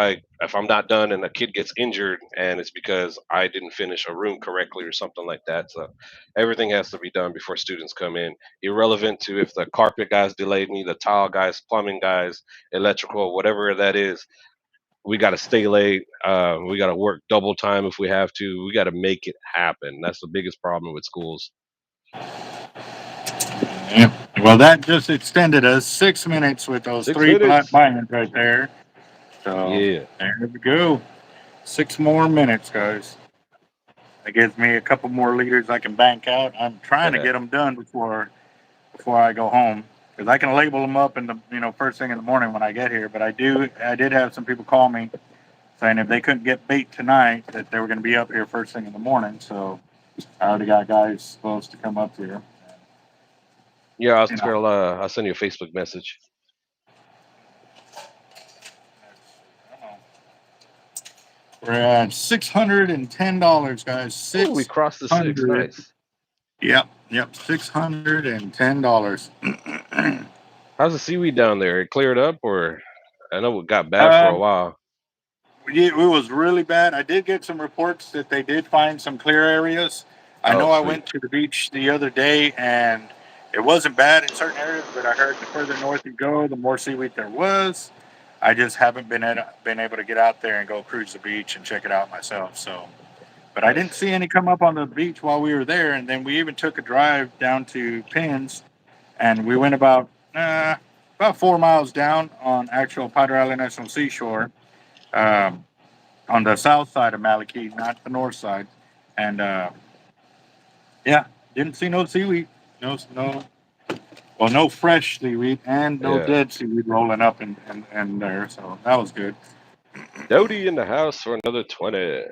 I'm not done and a kid gets injured and it's because I didn't finish a room correctly or something like that. So everything has to be done before students come in, irrelevant to if the carpet guys delayed me, the tile guys, plumbing guys, electrical, whatever that is. We got to stay late. We got to work double time if we have to. We got to make it happen. That's the biggest problem with schools. yeah. Well, that just extended us 6 minutes with those Six three minutes. buy-ins right there. So Yeah. there we go. 6 more minutes, guys. That gives me a couple more liters I can bank out. I'm trying to get them done before I go home because I can label them up in the first thing in the morning when I get here. But I did have some people call me saying if they couldn't get bait tonight that they were going to be up here first thing in the morning. So I already got guys supposed to come up here. Yeah, You know, Oscar, I'll send you a Facebook message. we're at $610, guys. Oh, we Six crossed the six. hundred. Nice. Yep. $610. How's the seaweed down there? It cleared up, or I know it got bad for a um, while. it was really bad. I did get some reports that they did find some clear areas. I Oh, know I sweet. went to the beach the other day and it wasn't bad in certain areas, but I heard the further north you go, the more seaweed there was. I just haven't been able to get out there and go cruise the beach and check it out myself. So, but I didn't Nice. see any come up on the beach while we were there. And then we even took a drive down to Pins, and we went about 4 miles down on actual Padre Island National Seashore. Um, on the south side of Malakee, not the north side. And yeah, didn't see no seaweed. No, Well, no fresh seaweed and no Yeah. dead seaweed rolling up in there, so that was good. Dodie in the house for another 20.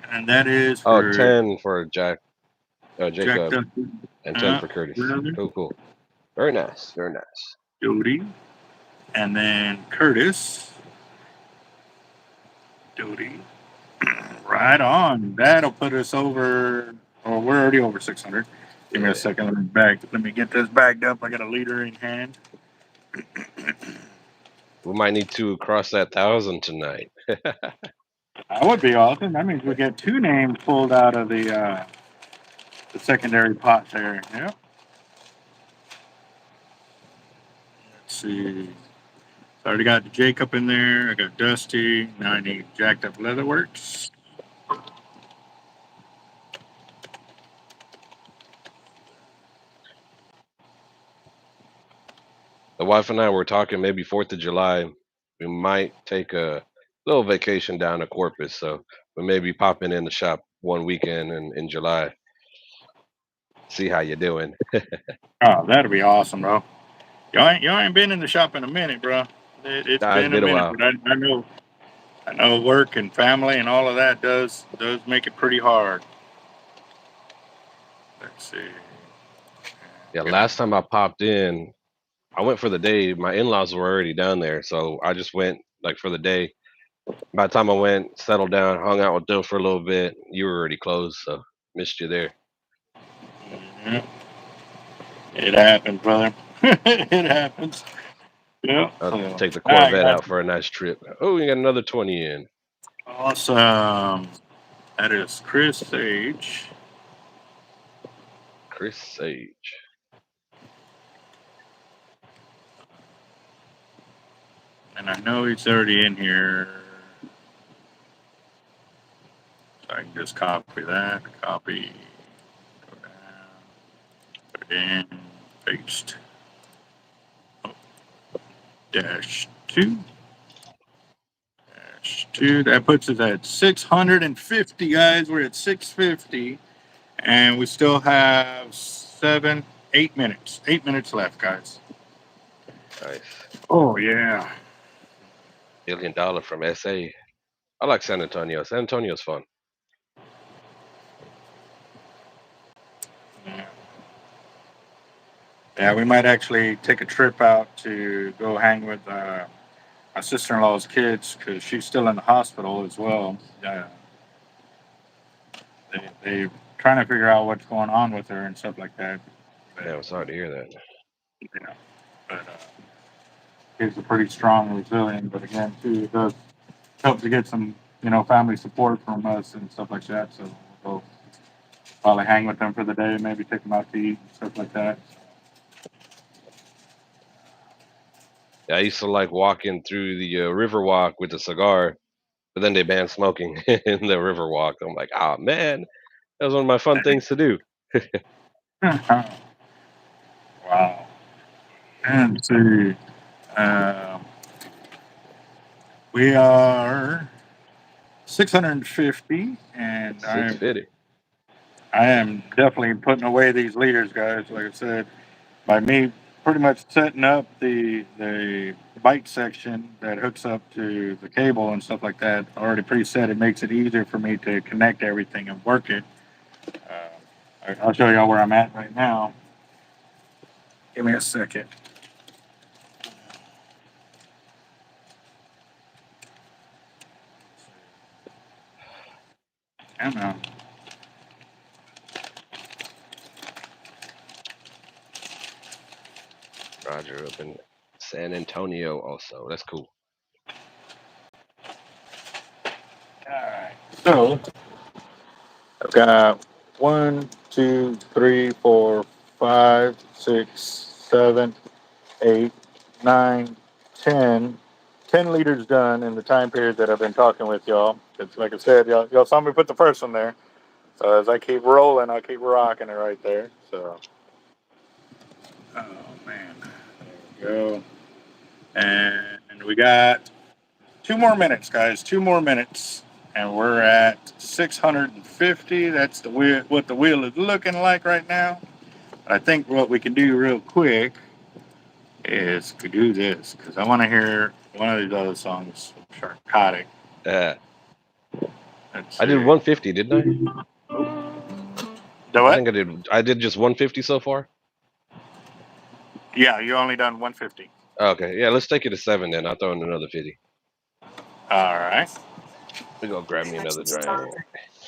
And that is Oh, for 10 for Jack Jacob, Duck, and 10 for Curtis. brother, Cool, cool. Very nice. Very nice. Jody, and then Curtis, Jody. Right on. That'll put us over. Oh, we're already over 600. Give me Yeah. a second. Let me get this bagged up. I got a leader in hand. We might need to cross that 1,000 tonight. That would be awesome. That means we get two names pulled out of the secondary pot there. Yep. Let's see. I already got Jacob in there. I got Dusty. Now I need Jacked Up Leatherworks. The wife and I were talking maybe 4th of July. We might take a little vacation down to Corpus. So we may be popping in the shop one weekend in July. See how you're doing. Oh, that'd be awesome, bro. Y'all ain't been in the shop in a minute, bro. It's Nah, it's been a been a minute, while. but I know work and family and all of that does make it pretty hard. Let's see. Yeah, last time I popped in, I went for the day. My in-laws were already down there, so I just went like for the day. By the time I went, settled down, hung out with them for a little bit, you were already closed, so missed you there. Yeah, it happens, brother. It happens. Yeah. I'll So, take the all right, Corvette guys. out for a nice trip. Oh, we got another 20 in. Awesome. That is Chris Sage. Chris Sage. And I know he's already in here. So I can just copy that. Copy. Go down. Put it in. Paste. Oh, -2. -2. That puts us at 650, guys. We're at 650. And we still have 8 minutes. 8 minutes left, guys. Nice. Oh, yeah. $1 billion from SA. I like San Antonio. San Antonio's fun. Yeah. Yeah, we might actually take a trip out to go hang with my sister-in-law's kids because she's still in the hospital as well. Yeah, they trying to figure out what's going on with her and stuff like that. But, Yeah, I'm sorry to hear that. you know, but kids are pretty strong and resilient. But again, too, it does help to get some, family support from us and stuff like that. So we'll probably hang with them for the day, maybe take them out to eat and stuff like that. Yeah, I used to like walking through the river walk with a cigar, but then they banned smoking in the river walk. I'm like, oh man, that was one of my fun things to do. Wow. And let's see. Um, we are 650, and Six fifty. I am definitely putting away these leaders, guys. Like I said, by me pretty much setting up the bike section that hooks up to the cable and stuff like that already preset. It makes it easier for me to connect everything and work it. I'll show y'all where I'm at right now. Give me a second. Come on. Roger up in San Antonio also. That's cool. All right. So I've got 1, 2, 3, 4, 5, 6, 7, 8, 9, 10. 10 liters done in the time period that I've been talking with y'all. It's like I said, y'all saw me put the first one there. So as I keep rolling, I'll keep rocking it right there. So, oh man, there we go. And we got 2 more minutes, guys. 2 more minutes, and we're at 650. That's what the wheel is looking like right now. I think what we can do real quick is to do this because I want to hear one of these other songs, Sharkotic. Uh, Let's I did see. 150, didn't I? The I what? think I did. I did just 150 so far. Yeah, you only done 150. Okay, yeah. Let's take it to 7 then. I'll throw in another 50. All right. We go grab me another drink.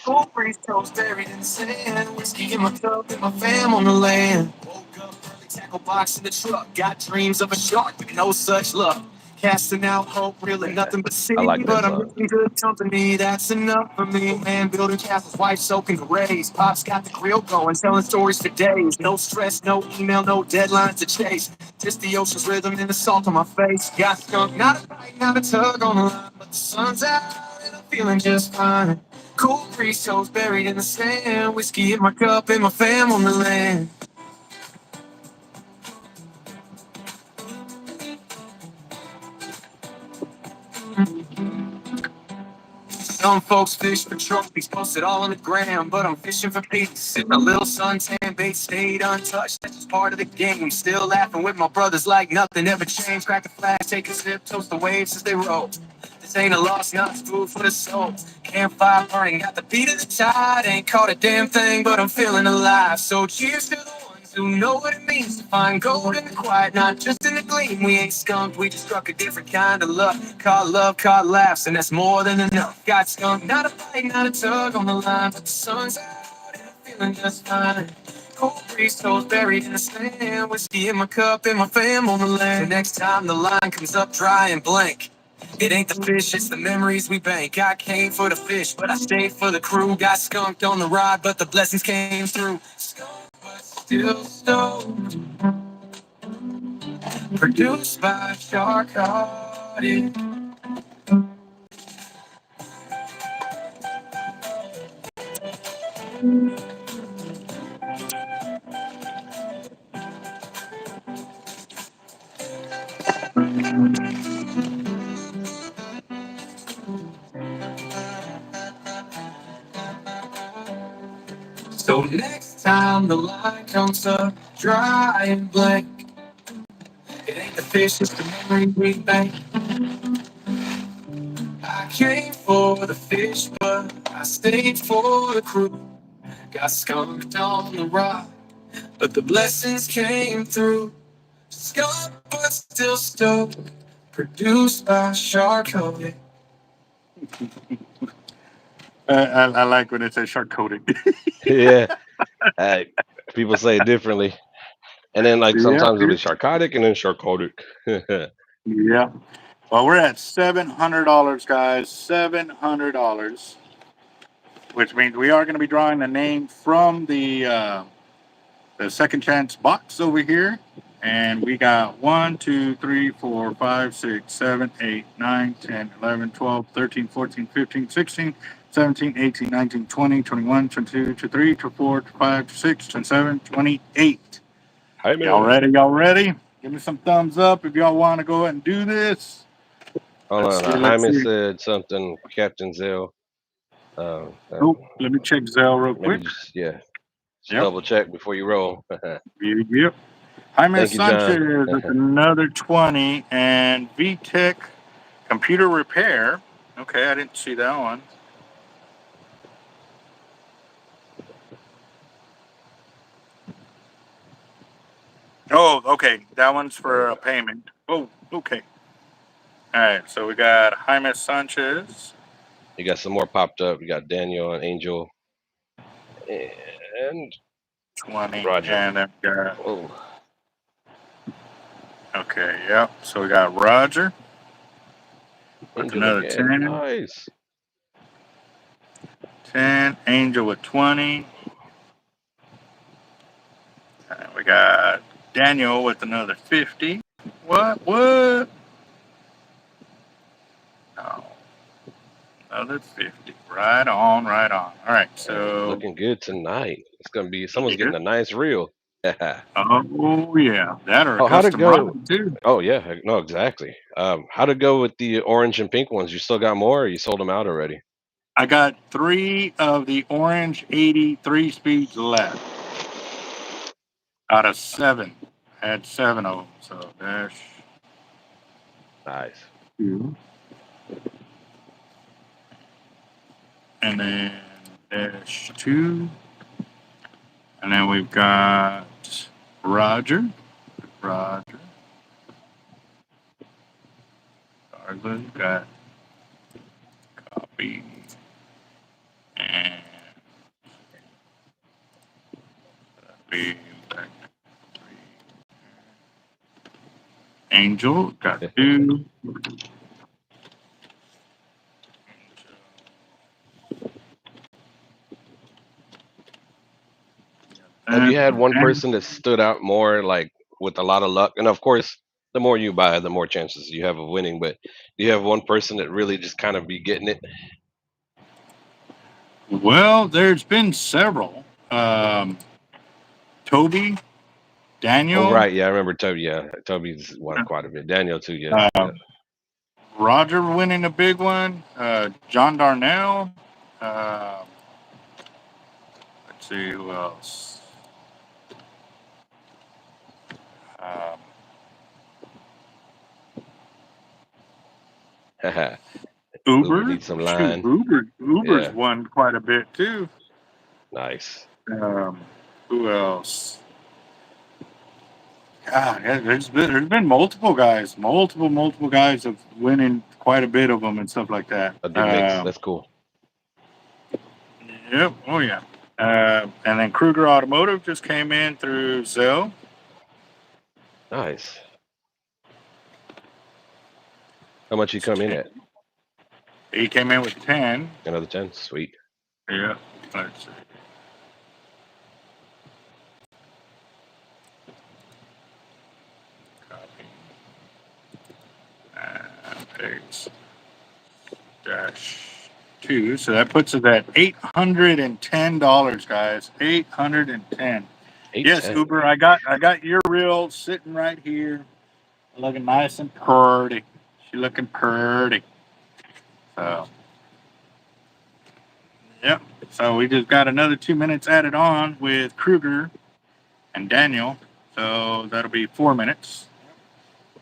Cold breeze toast buried in sand. Whiskey in my cup and my fam on the land. Woke up early, tackle box in the truck. Got dreams of a shark, but no such luck. Casting out hope, really nothing but sea. I like that But I'm song. missing good company, that's enough for me. Man, building castles, wife soaking graves. Pop's got the grill going, telling stories for days. No stress, no email, no deadlines to chase. Just the ocean's rhythm and the salt on my face. Got skunk, not a bite, not a tug on the line. But the sun's out and I'm feeling just fine. Cool breeze toes buried in the sand. Whiskey in my cup and my fam on the land. Some folks fish for trophies, post it all on the gram, but I'm fishing for peace. And a little suntan bait stayed untouched, that's just part of the game. Still laughing with my brothers like nothing ever changed. Crack a flag, take a sip, toast the waves as they roll. This ain't a loss, not food for the soul. Campfire burning, got the beat of the tide. Ain't caught a damn thing, but I'm feeling alive. So cheers to the ones who know what it means to find gold in the quiet, not just in the gleam. We ain't skunked, we just struck a different kind of luck. Caught love, caught laughs, and that's more than enough. Got skunked, not a bite, not a tug on the line, but the sun's out and I'm feeling just fine. Cold breeze toes buried in the sand. Whiskey in my cup and my fam on the land. The next time the line comes up dry and blank, it ain't the fish, it's the memories we bank. I came for the fish, but I stayed for the crew. Got skunked on the ride, but the blessings came through. Skunked, but still stoked. Produced by Sharkotic. So next time the line comes up dry and blank, it ain't the fish, it's the memory we bank. I came for the fish, but I stayed for the crew. Got skunked on the rock, but the blessings came through. Skunked, but still stoked. Produced by Sharkotic. I like when it says Sharkotic. Yeah. Uh, People say it differently, and then like Yeah, sometimes it'll be Sharkotic and then Sharkotic. yeah. Well, we're at $700, guys. $700, which means we are going to be drawing the name from the second chance box over here. And we got 1, 2, 3, 4, 5, 6, 7, 8, 9, 10, 11, 12, 13, 14, 15, 16, 17, 18, 19, 20, 21, 22, 23, 24, 25, 26, 27, 28. Hi, Y'all man. ready? Y'all ready? Give me some thumbs up if y'all want to go ahead and do this. Hold Let's on. see. Let's Jaime see. said something, Captain Zell. Oh, let me check Zell real Maybe quick. just, yeah, just Yep. double check before you roll. Yep. Jaime Thank you, John. Sanchez with another 20 and VTech computer repair. Okay, I didn't see that one. Oh, okay. That one's for a payment. Oh, okay. All right. So we got Jaime Sanchez. You got some more popped up. You got Daniel and Angel and 20. Roger. And then we got, Oh, okay, yep. So we got Roger with Angel another again. 10. Nice. 10. Angel with 20. And we got Daniel with another 50. What? Oh, another 50. Right on, right on. All right, so. Looking good tonight. It's gonna be someone's getting a nice reel. Oh, yeah. That or a Oh, how'd it custom go? rod, too. Oh yeah, no, exactly. How'd it go with the orange and pink ones? You still got more, or you sold them out already? I got 3 of the orange 83 speeds left. out of 7. I had 7 of them. So dash Nice. 2. And then dash 2. And then we've got Roger. Roger. Darla, got copy. And copy. Back to 3. Angel, got 2. Have you had one And person that stood out more, like with a lot of luck? And of course, the more you buy, the more chances you have of winning. But do you have one person that really just kind of be getting it? well, there's been several. Toby, Oh, Daniel, right. Yeah, I remember Toby. Yeah, Toby's won quite a bit. Daniel too. Yeah, uh, yeah. Roger winning a big one. John Darnell. Uh, let's see who else. Um, Uber Uber. needs some Shoot, line. Uber's Yeah, won quite a bit too. nice. Um, who else? God, yeah, there's been multiple guys of winning quite a bit of them and stuff like that. A good mix. That's cool. Yep. Oh yeah. And then Kruger Automotive just came in through Zell. Nice. How much you come in at? He came in with 10. Another 10. Sweet. Yeah. Let's see. Copy. Paste. Dash 2. So that puts us at $810, guys. 810. Yes, 810. Uber. I got your reel sitting right here, looking nice and pretty. She looking pretty. So yep. So we just got another 2 minutes added on with Kruger and Daniel. So that'll be 4 minutes.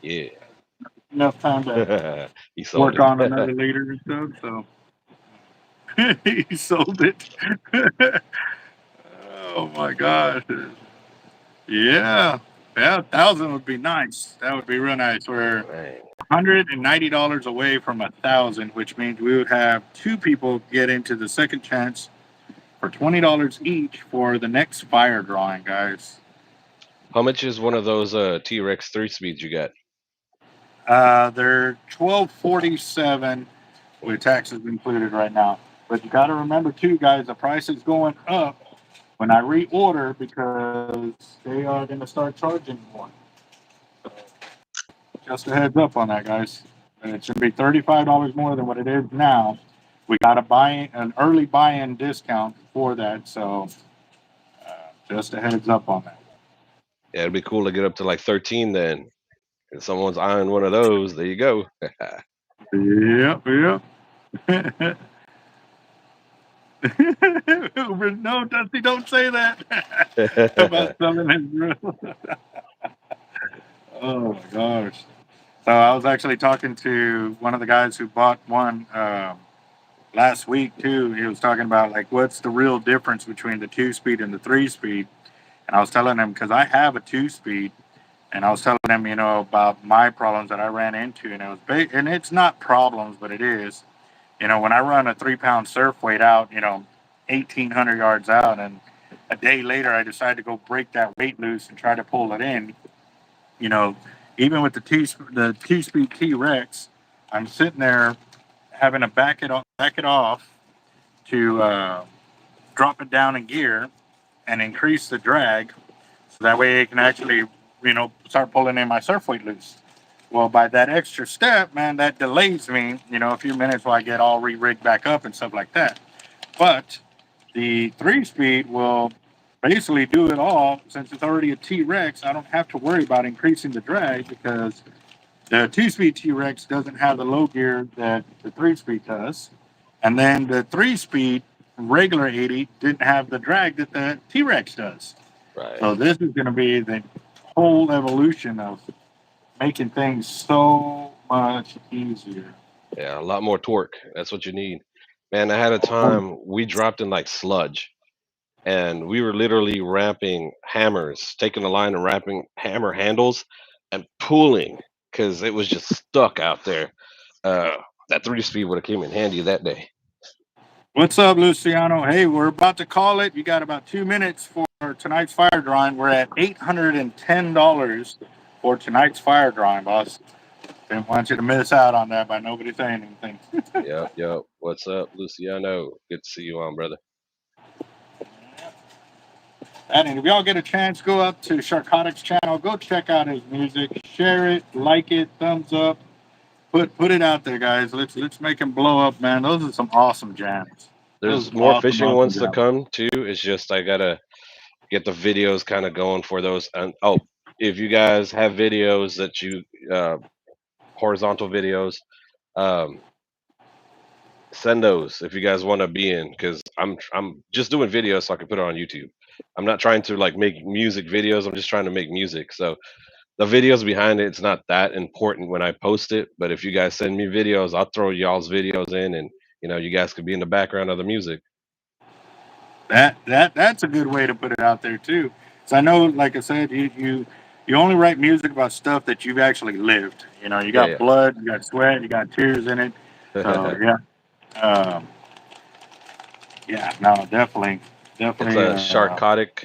Yeah. Enough time to He sold work it. on another leader and stuff. So he sold it. Oh my gosh. Yeah. Yeah, 1,000 would be nice. That would be real nice. We're Man. $190 away from 1,000, which means we would have 2 people get into the second chance for $20 each for the next fire drawing, guys. How much is one of those T-Rex 3-speeds you got? They're 1247 with taxes included right now. But you got to remember too, guys, the price is going up when I reorder because they are going to start charging more. So just a heads up on that, guys. And it should be $35 more than what it is now. We got to buy an early buy-in discount for that, so just a heads up on that. Yeah, it'd be cool to get up to like 13 then. If someone's eyeing one of those, there you go. Yep, yep. No, Dusty, don't say that about selling his grill. Oh my gosh. So I was actually talking to one of the guys who bought one last week too. He was talking about like what's the real difference between the 2-speed and the 3-speed. And I was telling him because I have a 2-speed, and I was telling him, about my problems that I ran into, and it was and it's not problems, but it is. When I run a 3-pound surf weight out, 1,800 yards out, and a day later I decide to go break that weight loose and try to pull it in, you know, even with the 2-speed T-Rex, I'm sitting there having to back it off to drop it down in gear and increase the drag, so that way it can actually, start pulling in my surf weight loose. Well, by that extra step, man, that delays me, a few minutes while I get all re-rigged back up and stuff like that. But the 3-speed will basically do it all. Since it's already a T-Rex, I don't have to worry about increasing the drag because the 2-speed T-Rex doesn't have the low gear that the 3-speed does. And then the 3-speed regular 80 didn't have the drag that the T-Rex does. Right. So this is going to be the whole evolution of making things so much easier. Yeah, a lot more torque. That's what you need. Man, I had a time we dropped in like sludge and we were literally wrapping hammers, taking the line and wrapping hammer handles and pulling because it was just stuck out there. Uh, that 3 speed would have came in handy that day. What's up, Luciano? Hey, we're about to call it. You got about 2 minutes for tonight's fire drawing. We're at $810 for tonight's fire drawing, boss. Didn't want you to miss out on that by nobody saying anything. Yep, yep. What's up, Luciano? Good to see you on, brother. And if y'all get a chance, go up to Sharkotic's channel. Go check out his music. Share it, like it, thumbs up. Put it out there, guys. Let's make him blow up, man. Those are some awesome jams. Those There's are more awesome, fishing awesome ones to jams. come too. It's just I gotta get the videos kind of going for those. And oh, if you guys have videos that you horizontal videos, um, send those if you guys want to be in because I'm just doing videos so I can put it on YouTube. I'm not trying to like make music videos. I'm just trying to make music. So the videos behind it, it's not that important when I post it. But if you guys send me videos, I'll throw y'all's videos in, and you guys could be in the background of the music. That's a good way to put it out there too. So I know, like I said, you only write music about stuff that you've actually lived. You got Yeah, blood, you got sweat, you got tears in it. So yeah. um, yeah, no, definitely, It's definitely. a Sharkotic.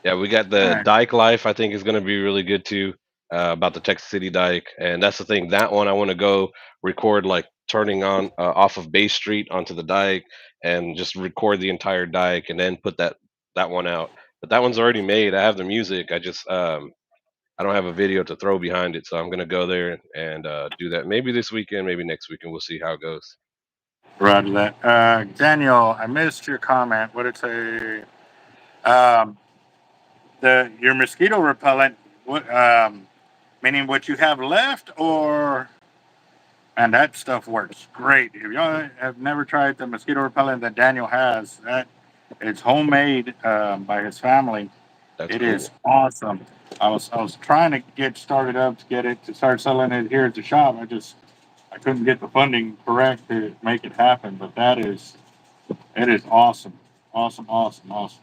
Yeah, we got All the right, Dike Life. I think is going to be really good too. About the Texas City Dike, and that's the thing. That one I want to go record like turning on off of Bay Street onto the dike, and just record the entire dike, and then put that one out. But that one's already made. I have the music. I don't have a video to throw behind it, so I'm gonna go there and do that. Maybe this weekend, maybe next weekend. We'll see how it goes. Roger that. Daniel, I missed your comment. What did it say? Um, the your mosquito repellent. What? Meaning what you have left, or and that stuff works great. If y'all have never tried the mosquito repellent that Daniel has, that it's homemade by his family. That's It is cool. awesome. I was trying to get started up to get it to start selling it here at the shop. I couldn't get the funding correct to make it happen, but it is awesome, awesome, awesome, awesome.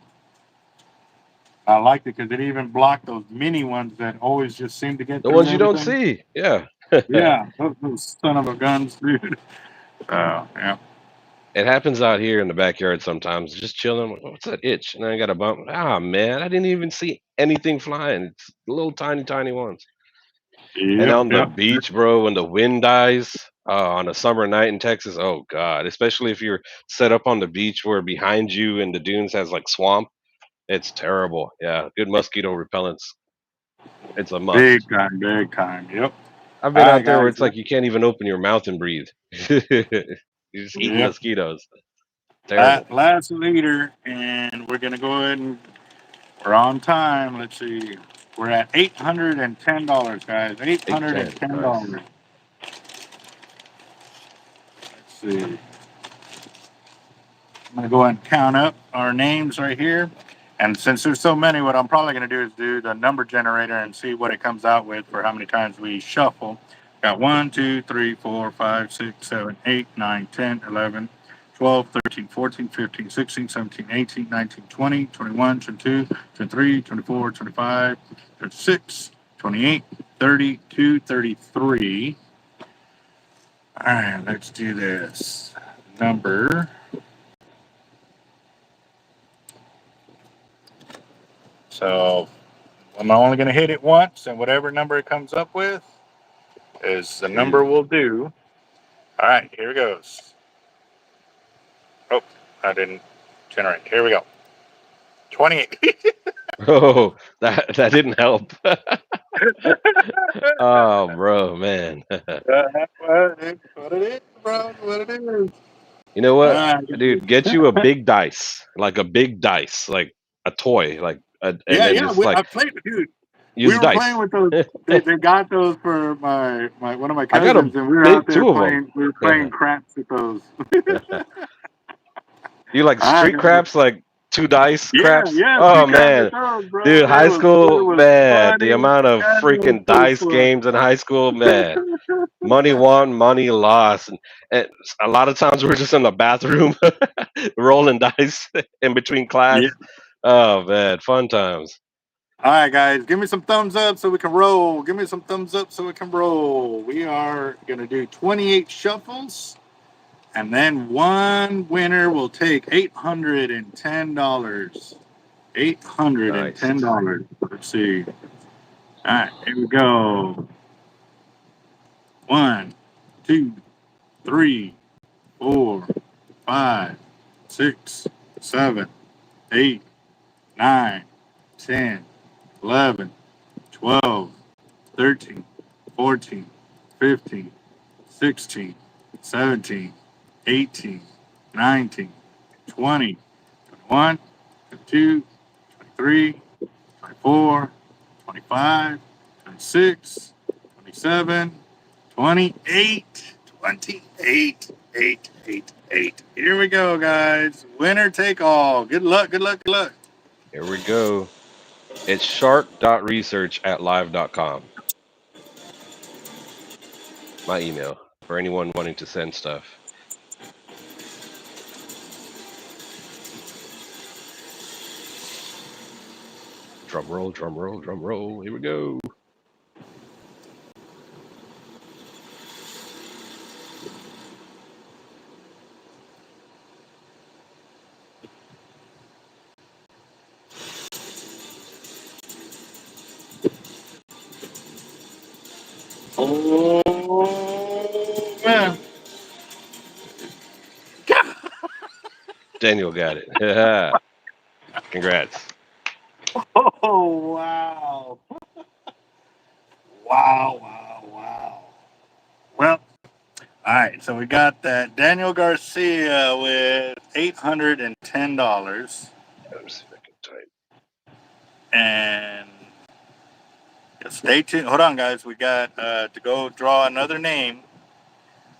I liked it because it even blocked those mini ones that always just seem to get The through ones you don't everything. see, yeah. Yeah, those son of a guns, dude. Yeah. It happens out here in the backyard sometimes. Just chilling. What's that itch? And then I got a bump. Ah, man, I didn't even see anything flying. It's little tiny, tiny ones. And Yep, on the yep. beach, bro, when the wind dies on a summer night in Texas, oh God, especially if you're set up on the beach where behind you and the dunes has like swamp, it's terrible. Yeah, good mosquito repellents. It's a must. Big time, big time. Yep. I've All been right, out there where guys. it's like you can't even open your mouth and breathe. You're just eating Yep. mosquitoes. Terrible. Last leader, and we're gonna go ahead and we're on time. Let's see. We're at $810, guys. Eight hundred and 810. ten Nice. dollars. Let's see. I'm gonna go ahead and count up our names right here. And since there's so many, what I'm probably gonna do is do the number generator and see what it comes out with for how many times we shuffle. Got 1, 2, 3, 4, 5, 6, 7, 8, 9, 10, 11, 12, 13, 14, 15, 16, 17, 18, 19, 20, 21, 22, 23, 24, 25, 26, 28, 32, 33. All right, let's do this. Number. So I'm only going to hit it once, and whatever number it comes up with is the number Sweet. we'll do. All right, here it goes. Oh, I didn't generate. Here we go. 28. Oh, that didn't help. Oh, bro, man. What it is, bro. What it is. You know what, Uh, dude? Get you a big dice, like a big dice, like a toy, and yeah, then yeah. just like I played with dude. We use were playing dice. with those. They got those for my one of my I got a cousins, and we were out big there two of them. playing. We were playing craps with those. You like All right, street guys. craps, like 2 dice Yeah, craps? yeah, Oh we grabbed the man, throws, bro. dude, high It school, was man, the funny. amount of God, it was freaking so dice fun. games in high school, man. Money won, money lost, and a lot of times we're just in the bathroom rolling dice in between Yeah. class. Oh man, fun times. All right, guys, give me some thumbs up so we can roll. Give me some thumbs up so we can roll. We are going to do 28 shuffles, and then one winner will take $810. Nice. $810. Let's see. All right, here we go. One, two, three, four, five, six, seven, 8, 9, 10, 11, 12, 13, 14, 15, 16, 17, 18, 19, 20, 21, 22, 23, 24, 25, 26, 27, 28, 28, 8, 8, 8. Here we go, guys. Winner take all. Good luck, good luck, good luck. Here we go. It's shark.research@live.com. My email for anyone wanting to send stuff. Drum roll, drum roll, drum roll. Here we go. Oh, man. Daniel got it. Congrats. Oh, wow. Wow, wow, wow. Well, all right. So we got that Daniel Garcia with $810. Let me see if I can type. And stay tuned. Hold on, guys. We got to go draw another name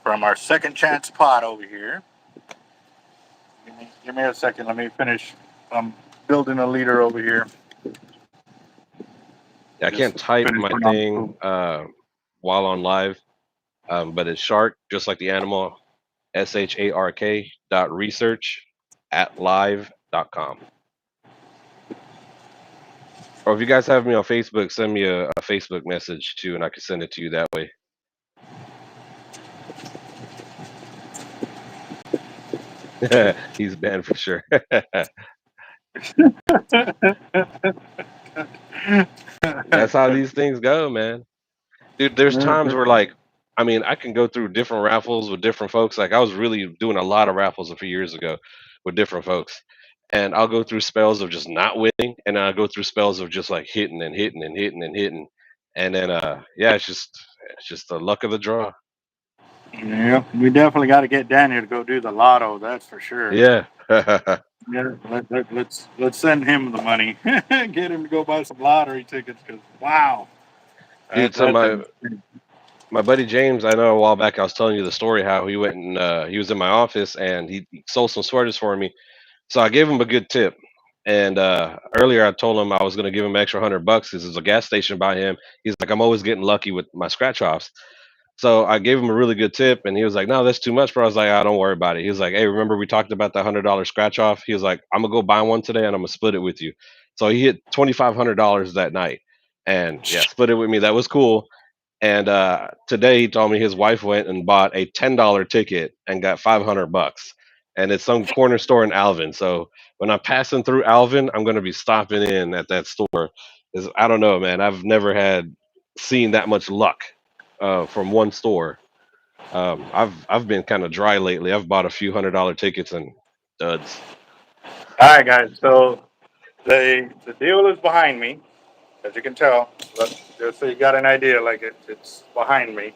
from our second chance pot over here. Give me a second. Let me finish. I'm building a leader over here. Yeah, I Just can't type finish my putting on the thing pool. while on live, but it's shark, just like the animal, SHARK dot research at live.com. Or if you guys have me on Facebook, send me a Facebook message too, and I can send it to you that way. He's banned for sure. That's how these things go, man. Dude, there's times where like, I mean, I can go through different raffles with different folks. Like I was really doing a lot of raffles a few years ago with different folks. And I'll go through spells of just not winning, and then I'll go through spells of just like hitting and hitting and hitting and hitting. And then yeah, it's just the luck of the draw. Yeah, we definitely got to get Daniel to go do the lotto. That's for sure. Yeah. Yeah, let's send him the money. Get him to go buy some lottery tickets. Because wow, Dude, so that's my buddy James, I know a while back I was telling you the story how he went and he was in my office and he sold some sweaters for me. So I gave him a good tip. And earlier I told him I was gonna give him an extra $100 because there's a gas station by him. He's like, I'm always getting lucky with my scratch offs. So I gave him a really good tip, and he was like, "No, that's too much, bro." I was like, "Ah, don't worry about it." He was like, "Hey, remember we talked about the $100 scratch off?" He was like, "I'm gonna go buy one today, and I'm gonna split it with you." So he hit $2,500 that night, and yeah, split it with me. That was cool. And today he told me his wife went and bought a $10 ticket and got $500, and it's some corner store in Alvin. So when I'm passing through Alvin, I'm gonna be stopping in at that store. 'Cause I don't know, man. I've never had seen that much luck from one store. I've been kind of dry lately. I've bought a few $100 tickets and duds. all right, guys. So the deal is behind me, as you can tell. But just so you got an idea, like it's behind me,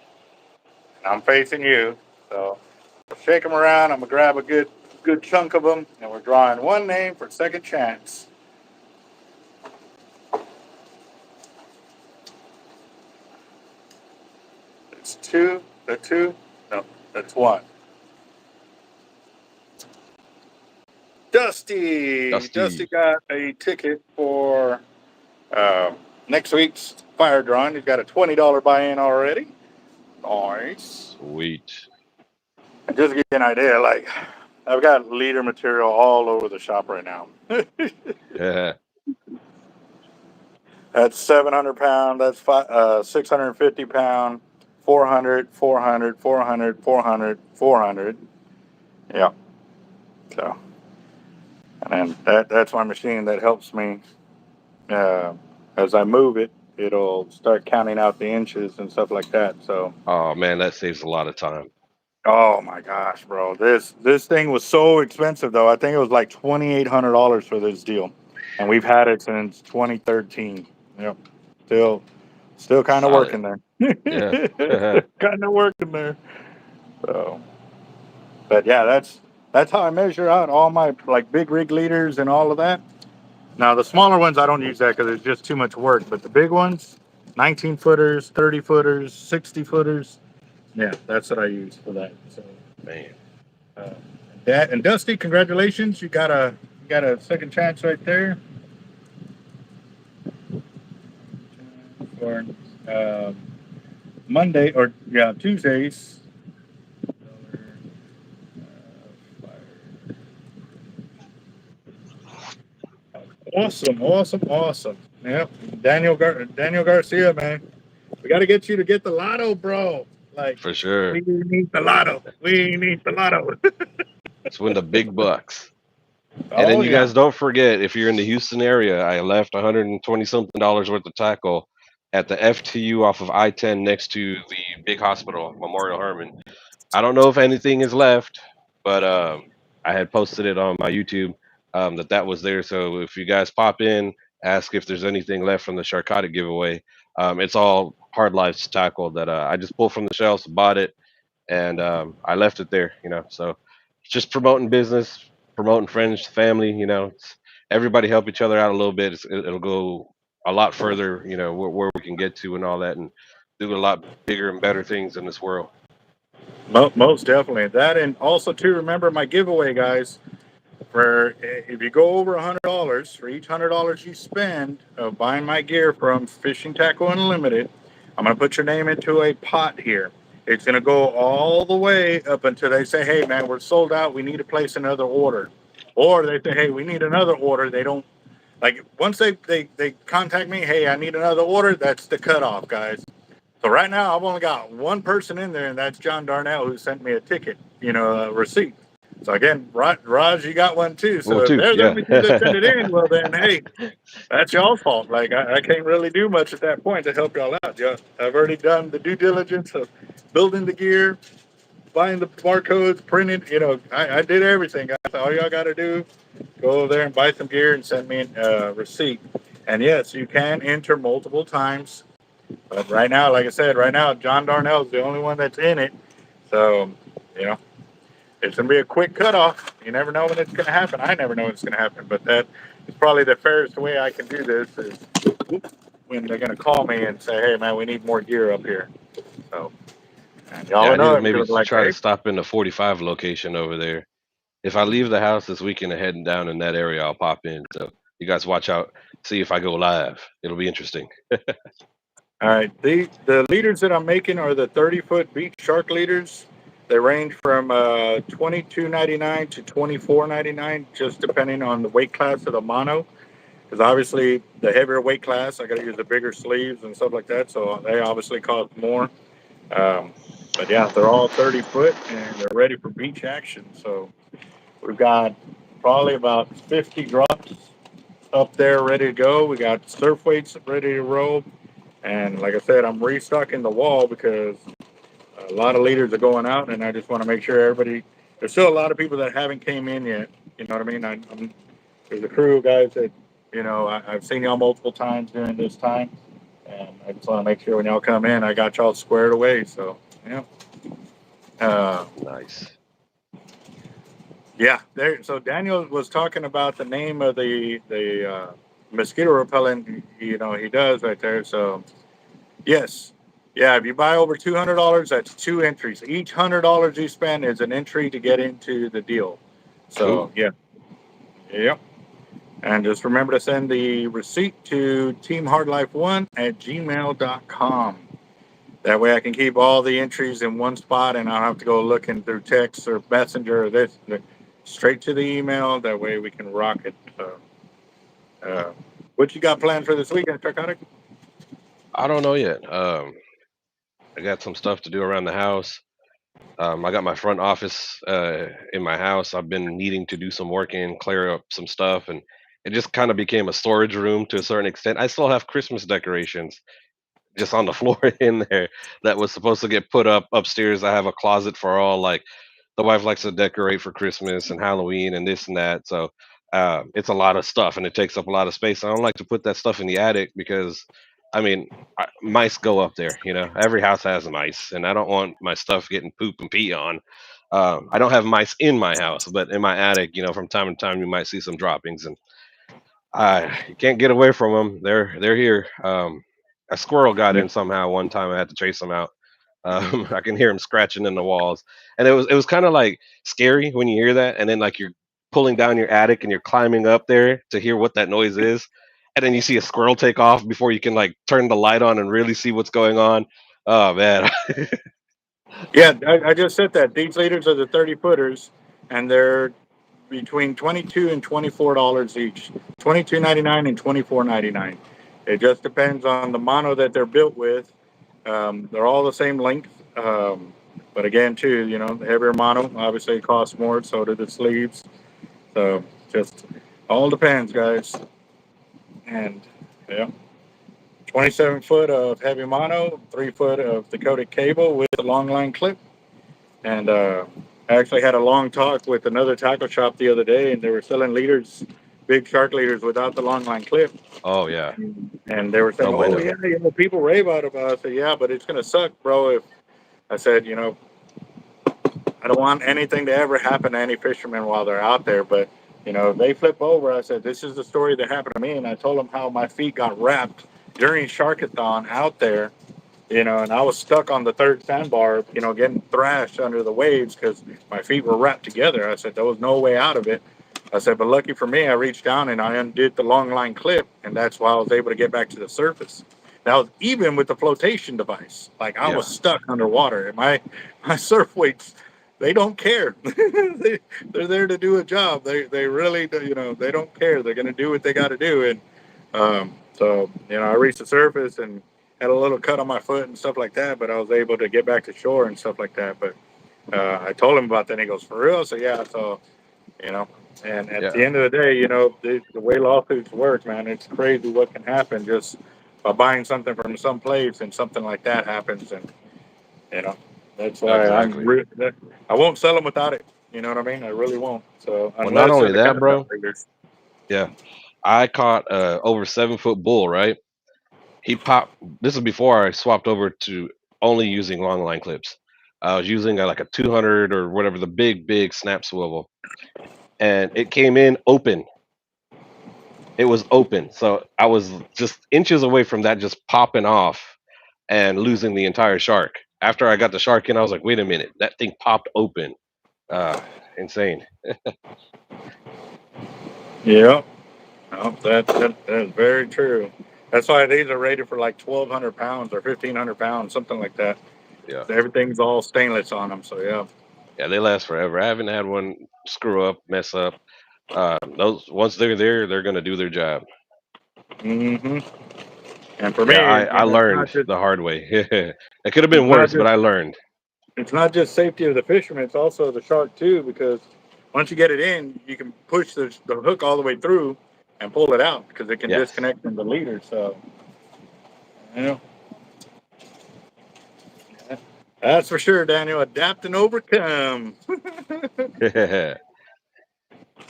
and I'm facing you. So shake them around. I'm gonna grab a good chunk of them, and we're drawing one name for second chance. It's two. The two. No, that's one. Dusty. Dusty Dusty. got a ticket for next week's fire drawing. He's got a $20 buy-in already. Nice. Sweet. And just to give you an idea, like I've got leader material all over the shop right now. Yeah. That's 700 pound. That's 650 pound. 400, 400, 400, 400, 400. Yeah. So, and then that's my machine that helps me as I move it. It'll start counting out the inches and stuff like that. So, Oh man, that saves a lot of time. oh my gosh, bro, this thing was so expensive though. I think it was like $2,800 for this deal, and we've had it since 2013. Yep, still kind of Solid. working there. Yeah. Kind of working there. So, but yeah, that's how I measure out all my like big rig leaders and all of that. Now the smaller ones I don't use that because it's just too much work. But the big ones, 19 footers, 30 footers, 60 footers, yeah, that's what I use for that. So, Man. uh, and Dusty, congratulations! You got a second chance right there for Monday or yeah Tuesdays. Awesome, awesome, awesome. Yep, Daniel Garcia, man. We got to get you to get the lotto, bro. Like, For sure. we need the lotto. We need the lotto. Let's win the big bucks. And then Oh you yeah. guys don't forget, if you're in the Houston area, I left 120 something dollars worth of tackle at the FTU off of I-10 next to the big hospital, Memorial Hermann. I don't know if anything is left, but I had posted it on my YouTube that was there. So if you guys pop in, ask if there's anything left from the Sharkotic giveaway. It's all hard lives tackle that I just pulled from the shelves, bought it, and I left it there. So just promoting business, promoting friends, family. It's, everybody help each other out a little bit. It'll go a lot further. Where we can get to and all that, and do a lot bigger and better things in this world. Most definitely that, and also too remember my giveaway, guys. For if you go over $100 for each $100 you spend of buying my gear from Fishing Tackle Unlimited, I'm gonna put your name into a pot here. It's gonna go all the way up until they say, "Hey, man, we're sold out. We need to place another order," or they say, "Hey, we need another order." They don't like once they contact me. Hey, I need another order. That's the cutoff, guys. So right now I've only got one person in there, and that's John Darnell, who sent me a ticket, a receipt. So again, Raj, you got one too. Well, So if too, there's yeah. only two that send it in, well then, hey, that's y'all's fault. Like I can't really do much at that point to help y'all out. I've already done the due diligence of building the gear, buying the barcodes, printing. I did everything, guys. All y'all got to do, go over there and buy some gear and send me a receipt. And yes, you can enter multiple times. But right now, like I said, right now, John Darnell's the only one that's in it. So, you know, it's going to be a quick cutoff. You never know when it's going to happen. I never know when it's going to happen. But that is probably the fairest way I can do this is when they're going to call me and say, hey, man, we need more gear up here. So, and y'all Yeah, I will need know to it maybe because like, try to hey, stop in the 45 location over there. If I leave the house this weekend and heading down in that area, I'll pop in. So you guys watch out, see if I go live. It'll be interesting. all right, the leaders that I'm making are the 30-foot beach shark leaders. They range from $22.99 to $24.99, just depending on the weight class of the mono. Because obviously the heavier weight class, I got to use the bigger sleeves and stuff like that. So they obviously cost more. But yeah, they're all 30 foot and they're ready for beach action. So we've got probably about 50 drops up there ready to go. We got surf weights ready to roll. And like I said, I'm restocking the wall because a lot of leaders are going out, and I just want to make sure everybody. There's still a lot of people that haven't came in yet. You know what I mean? There's a crew of guys that I've seen y'all multiple times during this time, and I just want to make sure when y'all come in, I got y'all squared away. So yeah, Nice. yeah. There. So Daniel was talking about the name of the mosquito repellent. He does right there. So yes. Yeah, if you buy over $200, that's two entries. Each $100 you spend is an entry to get into the deal. So Cool. yeah, Yep. And just remember to send the receipt to teamhardlife1@gmail.com. That way I can keep all the entries in one spot and I don't have to go looking through text or messenger or this. Straight to the email. That way we can rock it. What you got planned for this weekend, Sharkotic? I don't know yet. I got some stuff to do around the house. I got my front office in my house. I've been needing to do some work and clear up some stuff, and it just kind of became a storage room to a certain extent. I still have Christmas decorations just on the floor in there that was supposed to get put up upstairs. I have a closet for all like the wife likes to decorate for Christmas and Halloween and this and that. So it's a lot of stuff and it takes up a lot of space. I don't like to put that stuff in the attic because, I mean, mice go up there. You know, every house has mice, and I don't want my stuff getting poop and pee on. I don't have mice in my house, but in my attic, you know, from time to time you might see some droppings, and you can't get away from them. They're here. A squirrel got Yeah. in somehow one time. I had to chase him out. I can hear him scratching in the walls, and it was kind of like scary when you hear that, and then like you're pulling down your attic and you're climbing up there to hear what that noise is, and then you see a squirrel take off before you can like turn the light on and really see what's going on. Oh man, Yeah, I just said that. These leaders are the 30 footers, and they're between $22 and $24 each. 22.99 and 24.99. It just depends on the mono that they're built with. They're all the same length. But again, too, the heavier mono obviously costs more. So do the sleeves. So just all depends, guys. And yeah, 27 foot of heavy mono, 3 foot of Dakota cable with a long line clip. And I actually had a long talk with another tackle shop the other day, and they were selling leaders, big shark leaders without the long line clip. oh yeah, And they were no saying, "Oh bueno. yeah, people rave about it." I said, "Yeah, but it's gonna suck, bro." If I said, I don't want anything to ever happen to any fishermen while they're out there, but if they flip over, I said, "This is the story that happened to me," and I told them how my feet got wrapped during Sharkathon out there, and I was stuck on the third sandbar, getting thrashed under the waves because my feet were wrapped together. I said, there was no way out of it. I said, but lucky for me, I reached down and I undid the long line clip, and that's why I was able to get back to the surface. That was even with the flotation device. Like I Yeah, was stuck underwater. And my surf weights, they don't care. They're there to do a job. They really do, they don't care. They're gonna do what they got to do. And so I reached the surface and had a little cut on my foot and stuff like that, but I was able to get back to shore and stuff like that. But I told him about that, and he goes, "For real?" So yeah, so you know, and at yeah, the end of the day, the way lawsuits work, man, it's crazy what can happen just by buying something from some place and something like that happens, and you know, that's why exactly. I won't sell them without it. You know what I mean? I really won't. So Well, not unless they're only the that, camouflage bro. leaders. Yeah, I caught over 7 foot bull, right? He popped. This is before I swapped over to only using long line clips. I was using like a 200 or whatever, the big snap swivel, and it came in open. It was open, so I was just inches away from that just popping off and losing the entire shark. After I got the shark in, I was like, "Wait a minute, that thing popped open!" Uh, Insane. Yeah. No, that is very true. That's why these are rated for like 1,200 pounds or 1,500 pounds, something like that. Yeah, Everything's all stainless on them. So yeah. yeah, they last forever. I haven't had one screw up, mess up. Those once they're there, they're gonna do their job. hmm And for me, Yeah, I it's learned not just the hard way. It could have been it's not worse, but just I learned. it's not just safety of the fisherman. It's also the shark too, because once you get it in, you can push the hook all the way through and pull it out because it can Yes. disconnect from the leader. So you know that's for sure, Daniel. Adapt and overcome.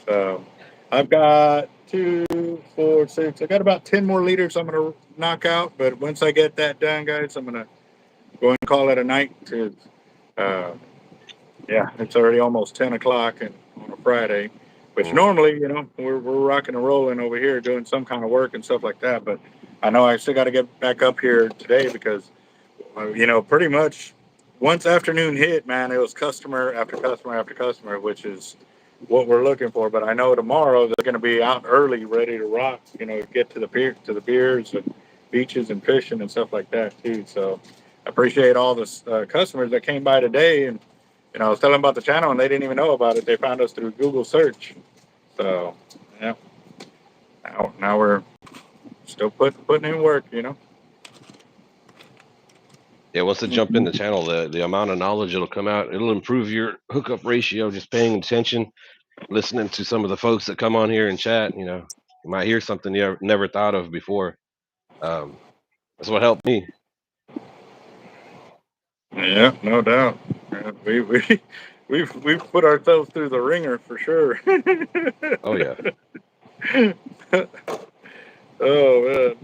So I've got 2, 4, 6. I got about 10 more liters I'm gonna knock out. But once I get that done, guys, I'm gonna go and call it a night. To uh, yeah, it's already almost 10 o'clock and on a Friday, which Mm. normally we're rocking and rolling over here doing some kind of work and stuff like that. But I know I still got to get back up here today because pretty much once afternoon hit, man, it was customer after customer after customer, which is what we're looking for. But I know tomorrow they're going to be out early, ready to rock. Get to the piers and beaches and fishing and stuff like that too. So I appreciate all the customers that came by today, and I was telling them about the channel and they didn't even know about it. They found us through Google search. So yeah, now we're still putting in work. Yeah, once they jump in the channel, the amount of knowledge it'll come out, it'll improve your hookup ratio. Just paying attention, listening to some of the folks that come on here and chat. You might hear something you never thought of before. Um, that's what helped me. Yeah, no doubt. Yeah, we've put ourselves through the ringer for sure. Oh yeah, Oh man.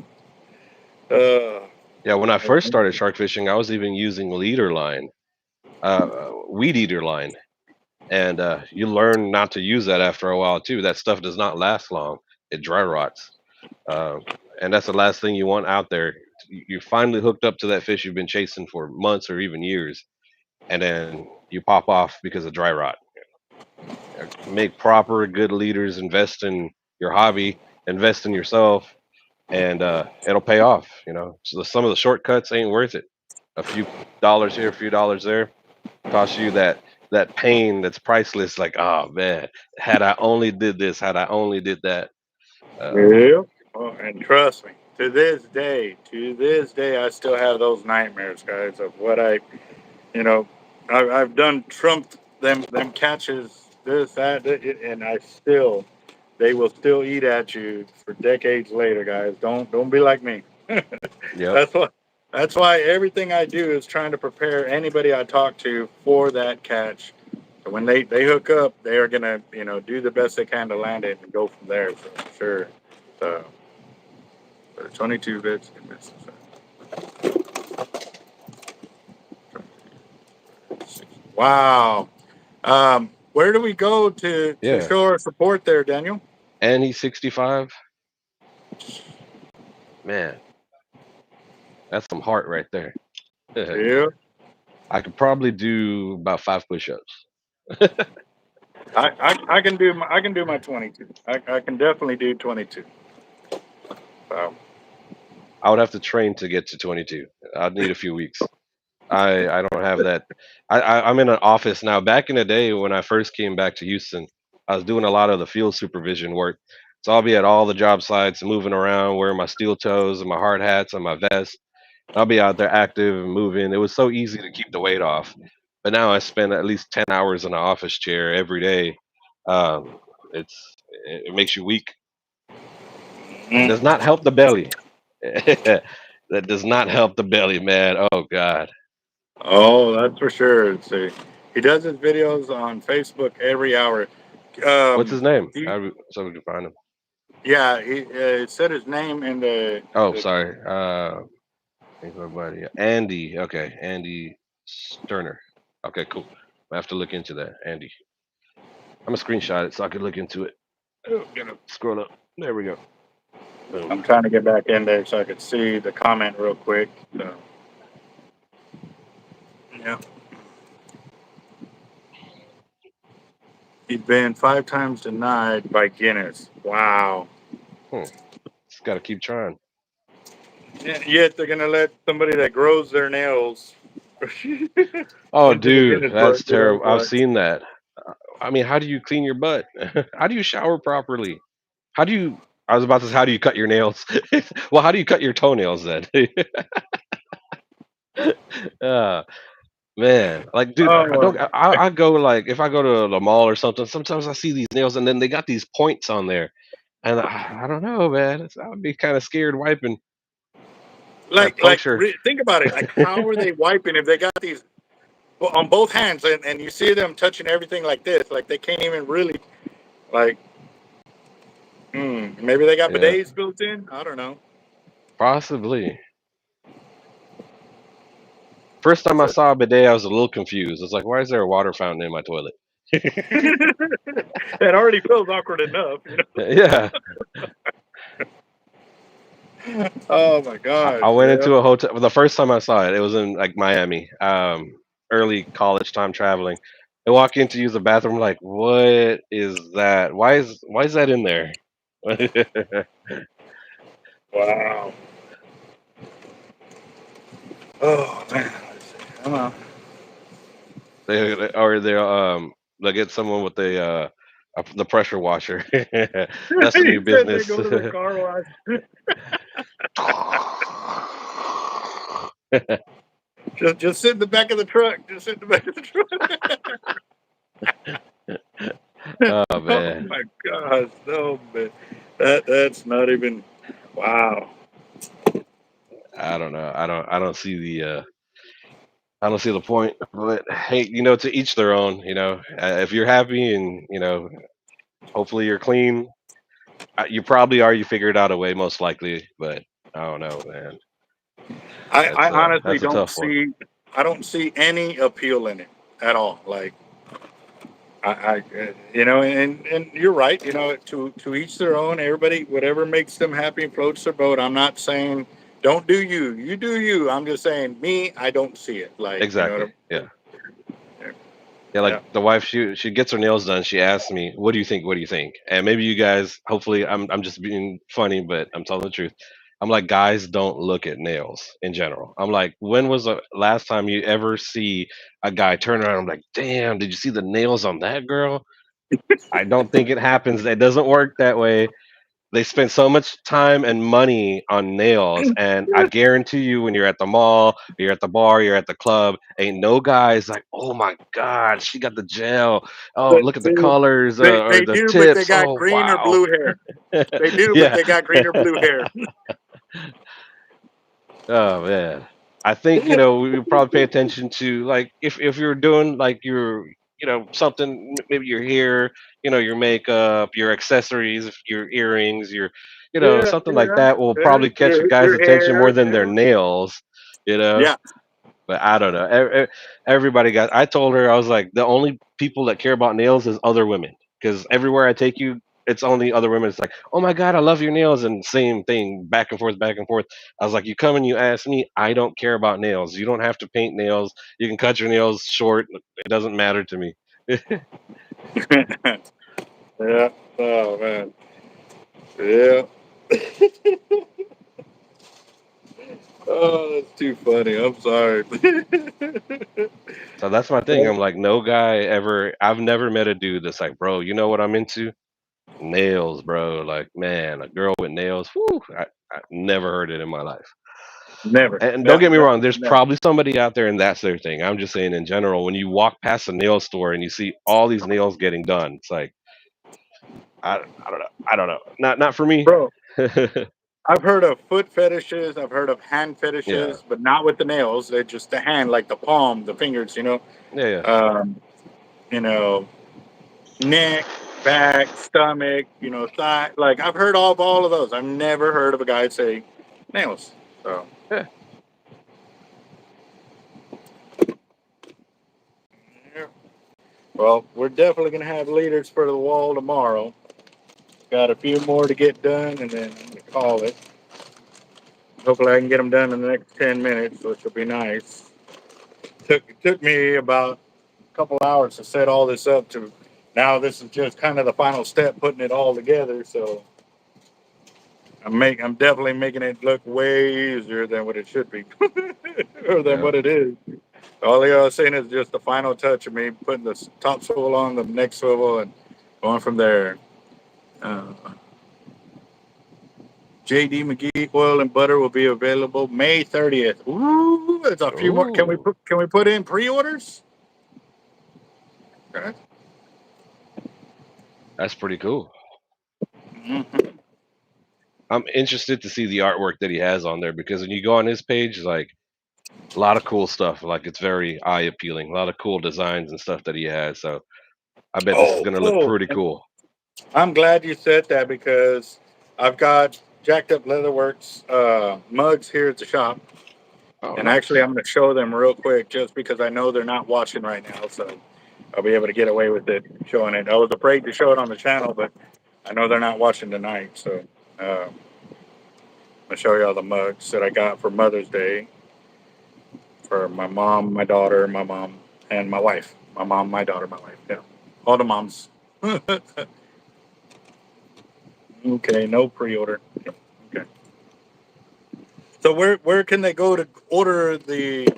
yeah. When I first started shark fishing, I was even using leader line, weed eater line, and you learn not to use that after a while too. That stuff does not last long. It dry rots, uh, and that's the last thing you want out there. You're finally hooked up to that fish you've been chasing for months or even years, and then you pop off because of dry rot. Make proper good leaders, invest in your hobby, invest in yourself, and it'll pay off. So some of the shortcuts ain't worth it. A few dollars here, a few dollars there, cost you that pain that's priceless. Like, oh man, had I only did this, had I only did that. yeah. Oh, and trust me, to this day, I still have those nightmares, guys, of what you know, I've done trumped them catches, this, that, and they will still eat at you for decades later, guys. Don't be like me. Yep. That's what. That's why everything I do is trying to prepare anybody I talk to for that catch. So when they hook up, they are gonna do the best they can to land it and go from there. For sure. So 22 bits. Wow. Where do we go to Yeah. show our support there, Daniel? And he's 65. Man, that's some heart right there. Yeah. I could probably do about 5 push-ups. I can do my 22. I can definitely do 22. So, I would have to train to get to 22. I'd need a few weeks. I don't have that. I'm in an office now. Back in the day when I first came back to Houston, I was doing a lot of the field supervision work. So I'll be at all the job sites, moving around, wearing my steel toes and my hard hats and my vest. I'll be out there active and moving. It was so easy to keep the weight off. But now I spend at least 10 hours in an office chair every day. Um, it makes you weak. It does mm. not help the belly. That does not help the belly, man. Oh God. Oh, that's for sure. See, he does his videos on Facebook every hour. What's his name? He, So we can find him. yeah, he said his name in Oh, the sorry. He's my buddy. Andy. Okay, Andy Sterner. Okay, cool. I have to look into that. Andy. I'm gonna screenshot it so I can look into it. Oh, gotta scroll up. There we go. Boom. I'm trying to get back in there so I could see the comment real quick. So, yeah, he's been 5 times denied by Guinness. Wow. Just gotta keep trying. Yet they're gonna let somebody that grows their nails Oh, into the dude, Guinness that's book. terrible. I've But seen that. I mean, how do you clean your butt? How do you shower properly? How do you? I was about to say, how do you cut your nails? Well, how do you cut your toenails then? uh, Man, like, dude, I oh, don't. I go like if I go to the mall or something. Sometimes I see these nails, and then they got these points on there, and I don't know, man. I would be kind of scared wiping that puncture. think about it. Like, how are they wiping if they got these on both hands and you see them touching everything like this? Like they can't even really like. Maybe they got Yeah, bidets built in. I don't know. possibly. First time I So, saw a bidet, I was a little confused. It's like, why is there a water fountain in my toilet? it already feels awkward enough. Yeah, Oh my I gosh. went Yeah. into a hotel. The first time I saw it, it was in like Miami, early college time traveling. I walk in to use the bathroom, like, what is that? Why is that in there? Wow. Oh man. Let's see. Come on. Or they'll get someone with the pressure washer. That's the He new said they business. go to the car wash. Just sit in the back of the truck. Just sit in the back of the truck. Oh Oh man, my gosh. No man. That's not even wow. I don't know. I don't see the point. But hey, to each their own. If you're happy and hopefully you're clean. You probably are. You figured out a way, most likely. But I don't know, man. I honestly That's a don't tough one. see I don't see any appeal in it at all. Like and you're right. To each their own. Everybody, whatever makes them happy, floats their boat. I'm not saying don't do you. You do you. I'm just saying me. I don't see it. Like Exactly. Yeah. Yeah. Yeah, like Yeah. the wife, she gets her nails done. She asks me, "What do you think? What do you think?" And maybe you guys, hopefully, I'm just being funny, but I'm telling the truth. I'm like, guys don't look at nails in general. I'm like, when was the last time you ever see a guy turn around? I'm like, damn, did you see the nails on that girl? I don't think it happens. It doesn't work that way. They spend so much time and money on nails, and I guarantee you, when you're at the mall, you're at the bar, you're at the club, ain't no guys like, "Oh my god, she got the gel. Oh, But look at the see, colors or they the do, but they tips. got Oh green or wow." blue hair. They do, but Yeah. they got green or blue hair. Oh man. I think, we would probably pay attention to, like, if you're doing like something, maybe your hair, your makeup, your accessories, your earrings, Yeah, something like yeah. that will probably catch a guy's Your attention more hair. than their nails, you know. Yeah. But I don't know. Everybody got. I told her, I was like, the only people that care about nails is other women, because everywhere I take you, it's only other women. It's like, oh my god, I love your nails, and same thing, back and forth, back and forth. I was like, you come and you ask me, I don't care about nails. You don't have to paint nails. You can cut your nails short. It doesn't matter to me. Yeah. Oh man. Yeah. Oh, that's too funny. I'm sorry. So that's my thing. I'm like, no guy ever. I've never met a dude that's like, bro, you know what I'm into? Nails, bro. Like, man, a girl with nails. Whew, I never heard it in my life. Never. And don't Yeah. get me No, wrong, there's never. probably somebody out there and that's their thing. I'm just saying in general, when you walk past a nail store and you see all these nails getting done, it's like, I don't know. I don't know. Not for me. Bro, I've heard of foot fetishes. I've heard of hand Yeah. fetishes, but not with the nails. They're just the hand, like the palm, the fingers. Yeah, yeah. Um, you know, neck, back, stomach. Thigh. Like I've heard of all of those. I've never heard of a guy say nails. So Yeah. yeah. Well, we're definitely gonna have leaders for the wall tomorrow. Got a few more to get done, and then I'm gonna call it. Hopefully, I can get them done in the next 10 minutes, which will be nice. Took me about a couple hours to set all this up. To now, this is just kind of the final step, putting it all together. So I'm definitely making it look way easier than what it should be, or than Yeah. what it is. All I was saying is just the final touch of me putting the top swivel on the next swivel and going from there. Uh, JD McGee oil and butter will be available May 30th. Ooh, there's a few more. Can we Ooh, put in pre-orders? Okay. that's pretty cool. Mhm. I'm interested to see the artwork that he has on there, because when you go on his page, like, a lot of cool stuff. Like, it's very eye appealing. A lot of cool designs and stuff that he has. So I bet this is Oh, gonna look oh, pretty cool. I'm glad you said that because I've got jacked up Leatherworks mugs here at the shop, Oh, and actually nice. I'm going to show them real quick just because I know they're not watching right now, so I'll be able to get away with it showing it. I was afraid to show it on the channel, but I know they're not watching tonight, so I'll show you all the mugs that I got for Mother's Day for my mom, my daughter, my mom, and my wife. My mom, my daughter, my wife. Yeah, all the moms. Okay, no pre-order. Okay. So where can they go to order the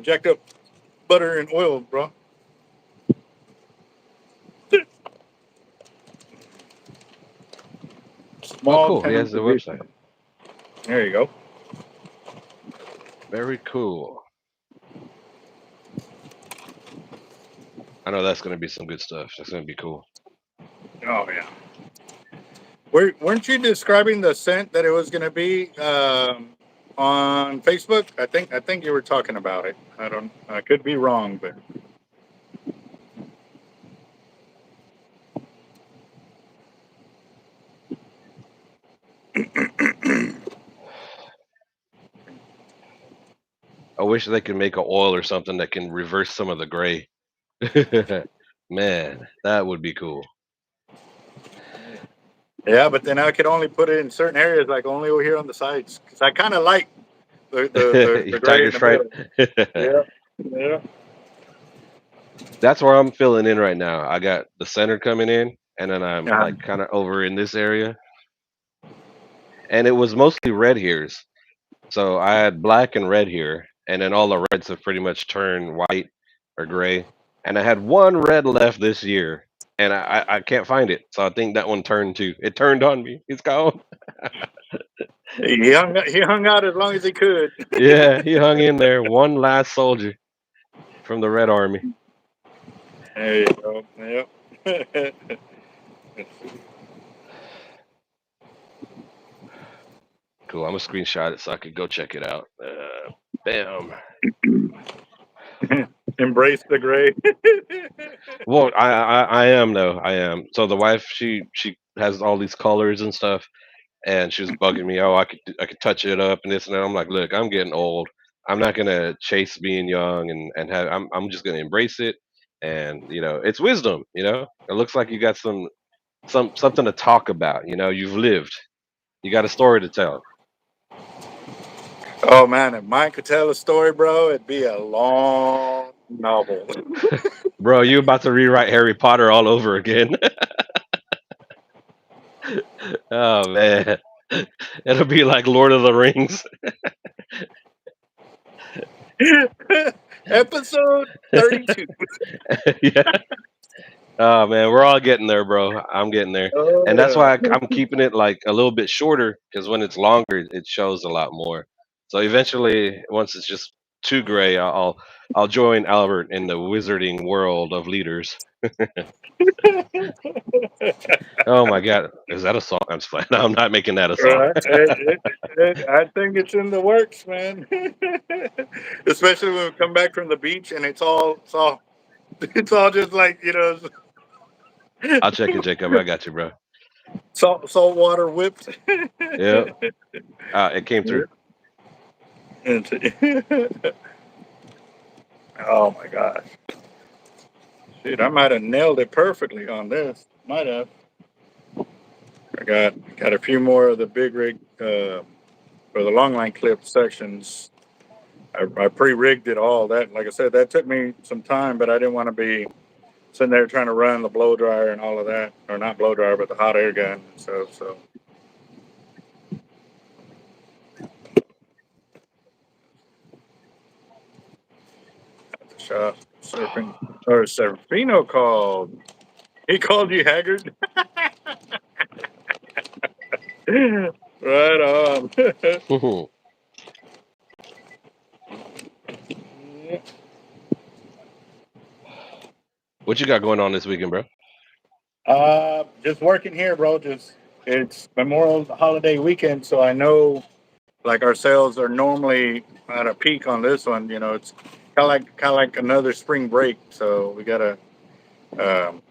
jacked up butter and oil, bro? Oh, Small cool. He town has the website. division. There you go. Very cool. I know that's gonna be some good stuff. That's gonna be cool. Oh yeah. Weren't you describing the scent that it was going to be on Facebook? I think you were talking about it. I could be wrong, but I wish they could make an oil or something that can reverse some of the gray. Man, that would be cool. yeah, but then I could only put it in certain areas, like only over here on the sides, because I kind of like the gray Tiger in the stripe. middle. Yeah, yeah. That's where I'm filling in right now. I got the center coming in, and then I'm Uh-huh. like kind of over in this area, and it was mostly red hairs. So I had black and red here, and then all the reds have pretty much turned white or gray. And I had one red left this year, and I can't find it. So I think that one turned too. It turned on me. It's gone. He hung out as long as he could. Yeah, he hung in there. One last soldier from the Red Army. There you go. Yep. Cool. I'm gonna screenshot it so I could go check it out. Bam. Embrace the gray. Well, I am though. I am. So the wife, she has all these colors and stuff, and she was bugging me. Oh, I could touch it up and this and that. I'm like, look, I'm getting old. I'm not gonna chase being young and have. I'm just gonna embrace it, and it's wisdom. It looks like you got something to talk about. You've lived. You got a story to tell. Oh man, if mine could tell a story, bro, it'd be a long novel. Bro, you about to rewrite Harry Potter all over again. Oh man. It'll be like Lord of the Rings. Episode 32. Yeah. Oh man, we're all getting there, bro. I'm getting there, Oh and that's why yeah. I'm keeping it like a little bit shorter because when it's longer, it shows a lot more. So eventually, once it's just too gray, I'll join Albert in the wizarding world of leaders. Oh my God, is that a song? I'm just playing. No, I'm not making that a song. Right. I think it's in the works, man. Especially when we come back from the beach and it's all just like I'll check it, Jacob. I got you, bro. salt water whipped. Yeah, it came through. Oh my gosh. Dude, I might have nailed it perfectly on this. Might have. I got a few more of the big rig for the long line clip sections. I pre-rigged it all. That, like I said, that took me some time, but I didn't want to be sitting there trying to run the blow dryer and all of that, or not blow dryer, but the hot air gun and stuff. So. Shot surfing or Serafino called. He called you Haggard. Right on. What you got going on this weekend, bro? Just working here, bro. It's Memorial Holiday weekend, so I know like our sales are normally at a peak on this one. It's kind of like another spring break, so we um,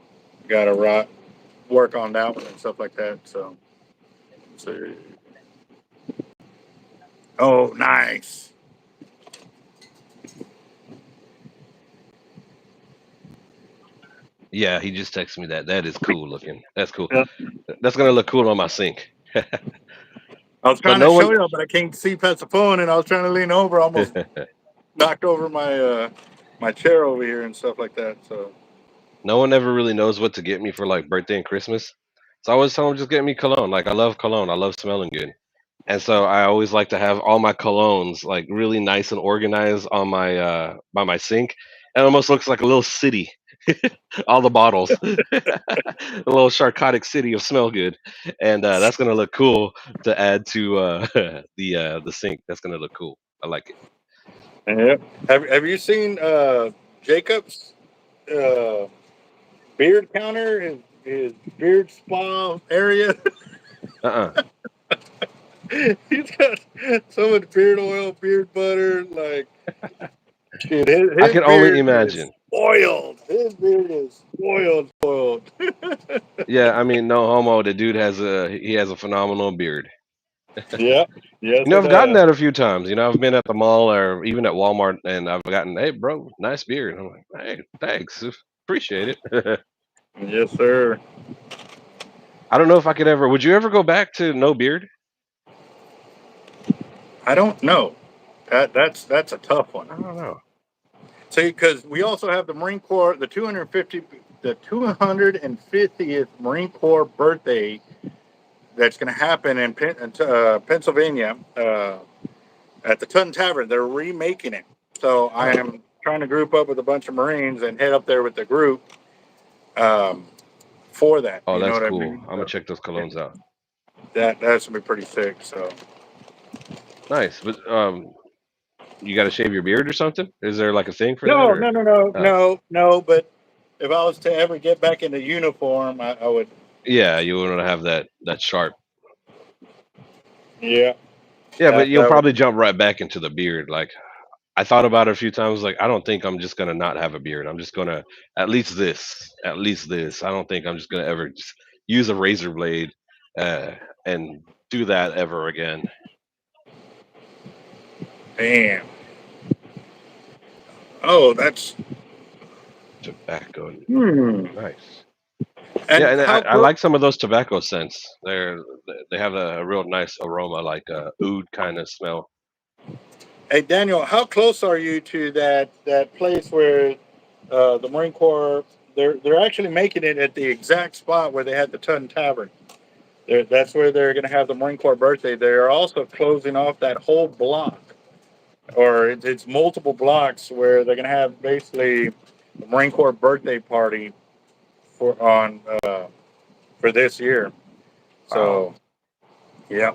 work on that one and stuff like that. So oh, nice. Yeah, he just texted me that. That is cool looking. That's cool. Yeah. That's gonna look cool on my sink. I was So trying to no show one. you, but I can't see past the phone, and I was trying to lean over, almost knocked over my my chair over here and stuff like that. So No one ever really knows what to get me for like birthday and Christmas. So I always tell them just get me cologne. Like I love cologne. I love smelling good. And so I always like to have all my colognes like really nice and organized on my by my sink. It almost looks like a little city. All the bottles. A little Sharkotic city of smell good. And that's gonna look cool to add to the sink. That's gonna look cool. I like it. yeah. Have you seen Jacob's uh, beard counter? His beard spa area. Uh-uh. He's got so much beard oil, beard butter. Like, dude, I his can only beard is imagine. spoiled. His beard is spoiled, spoiled. Yeah, I mean, no homo. The dude has a phenomenal beard. Yeah, yes, I've it gotten does. that a few times. I've been at the mall or even at Walmart, and I've gotten, "Hey, bro, nice beard." I'm like, "Hey, thanks, appreciate it." Yes, sir. I don't know if I could ever. Would you ever go back to no beard? I don't know. That's a tough one. I don't know. See, because we also have the Marine Corps, the 250th Marine Corps birthday that's going to happen in Pennsylvania at the Tun Tavern. They're remaking it, so I Oh, am trying to group up with a bunch of Marines and head up there with the group um, for that. oh, You know that's what I cool. mean? I'm gonna So, check those yeah, colognes out. that's gonna be pretty sick. So Nice, but you got to shave your beard or something? Is there like a thing for that no, or? no, no, no, Uh, no, no. But if I was to ever get back into uniform, I would. yeah, you want to have that sharp. Yeah, Yeah, but you'll that would. probably jump right back into the beard. Like I thought about it a few times. Like, I don't think I'm just gonna not have a beard. I'm just gonna at least this. I don't think I'm just gonna ever just use a razor blade uh, and do that ever again. Damn. Oh, that's. Tobacco, Hmm. nice. Yeah, And and I, how I close? like some of those tobacco scents. They have a real nice aroma, like a oud kind of smell. Hey, Daniel, how close are you to that place where the Marine Corps? They're actually making it at the exact spot where they had the Tun Tavern. That's where they're going to have the Marine Corps birthday. They're also closing off that whole block, or it's multiple blocks where they're going to have basically the Marine Corps birthday party for this year. Wow. So yeah,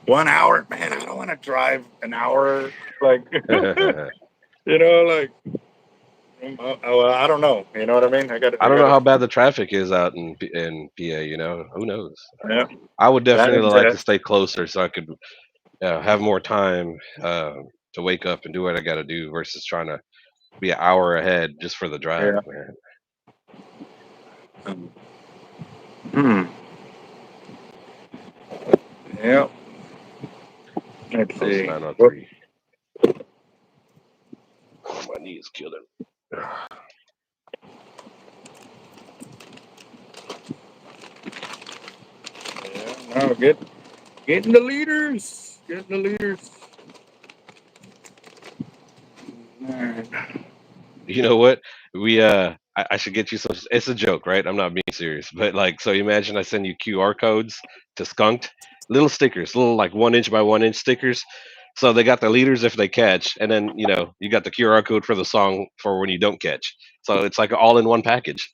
1 hour, man. I don't want to drive an hour. Like I like well, I don't know. You know what I mean? I don't got know to. how bad the traffic is out in PA. Who knows? Yeah, I would that definitely is like it. to stay closer so I could have more time to wake up and do what I got to do versus trying to be an hour ahead just for the drive, Yeah. man. Hmm. Yeah. Let's Post see. What? 903. Oh, my knees killing. Yeah. No, getting the leaders. Getting the leaders. All right. You know what? I should get you some. It's a joke, right? I'm not being serious, but like, so imagine I send you QR codes to Skunked, little stickers, little like 1 inch by 1 inch stickers. So they got the leaders if they catch, and then you got the QR code for the song for when you don't catch. So it's like all in one package.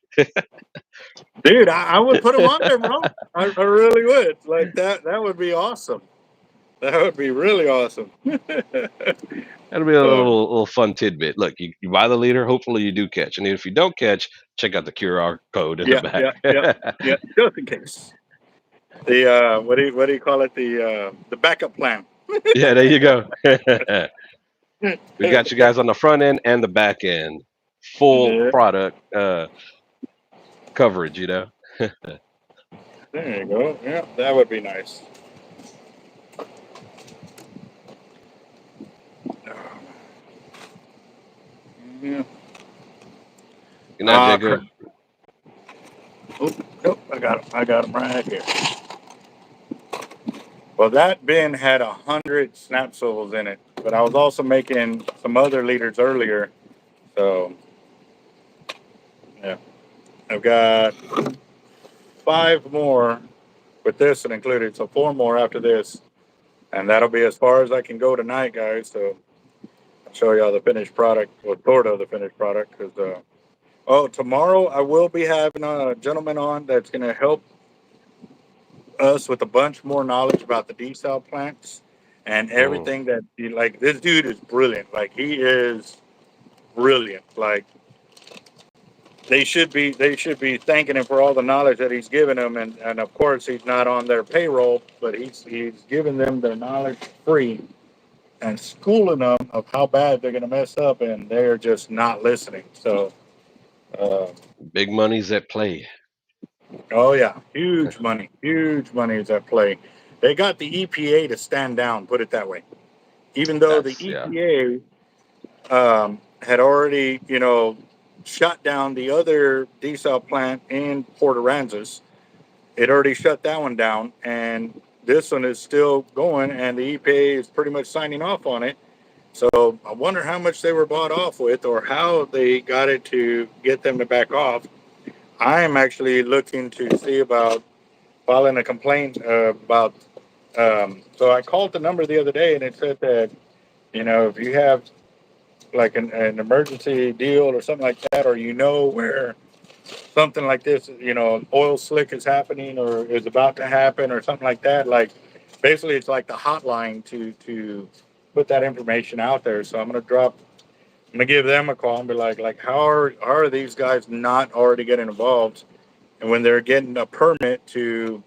Dude, I would put them on there, bro. I really would. Like that. That would be awesome. That would be really awesome. That'll be a So little fun tidbit. Look, you buy the leader, hopefully you do catch, and if you don't catch, check out the QR code in the yeah, back. yeah, yeah, yeah. Just in case. The what do you call it? The backup plan. Yeah, there you go. We got you guys on the front end and the back end, full Yeah, product coverage. there you go. Yeah, that would be nice. Yeah. Good night, Crap. Jacob. Oh, nope, I got him. I got him right here. Well, that bin had 100 snap swivels in it, but I was also making some other leaders earlier. So yeah, I've got 5 more with this one included, so 4 more after this, and that'll be as far as I can go tonight, guys. So I'll show y'all the finished product, or sort of the finished product, because oh, tomorrow I will be having a gentleman on that's going to help us with a bunch more knowledge about the desal plants and Mm, everything that like this dude is brilliant. Like he is brilliant. Like they should be thanking him for all the knowledge that he's given them, and of course he's not on their payroll, but he's giving them their knowledge free and schooling them of how bad they're going to mess up, and they're just not listening. So uh, big money's at play. oh yeah, huge money is at play. They got the EPA to stand down, put it that way. Even though the That's yeah. EPA had already, shut down the other desal plant in Port Aransas, it already shut that one down, and this one is still going, and the EPA is pretty much signing off on it. So I wonder how much they were bought off with, or how they got it to get them to back off. I am actually looking to see about filing a complaint about. So I called the number the other day, and it said that if you have like an emergency deal or something like that, or where something like this, oil slick is happening or is about to happen or something like that, like basically it's like the hotline to put that information out there. So I'm gonna give them a call and be like how are these guys not already getting involved? And when they're getting a permit to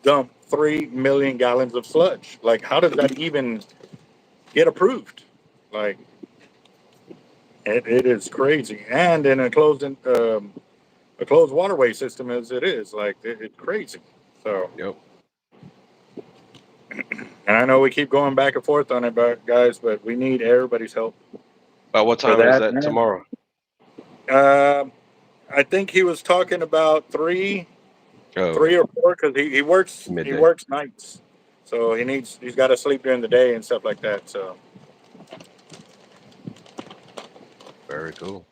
dump 3 million gallons of sludge, like how does that even get approved? Like it is crazy, and in a closed waterway system as it is, like it's crazy. So, Yep. and I know we keep going back and forth on it, but guys, but we need everybody's help About what for time is that. that And tomorrow? um, I think he was talking about three, Oh, three okay. or four, because he Midday. works nights, so he's got to sleep during the day and stuff like that. So Very cool.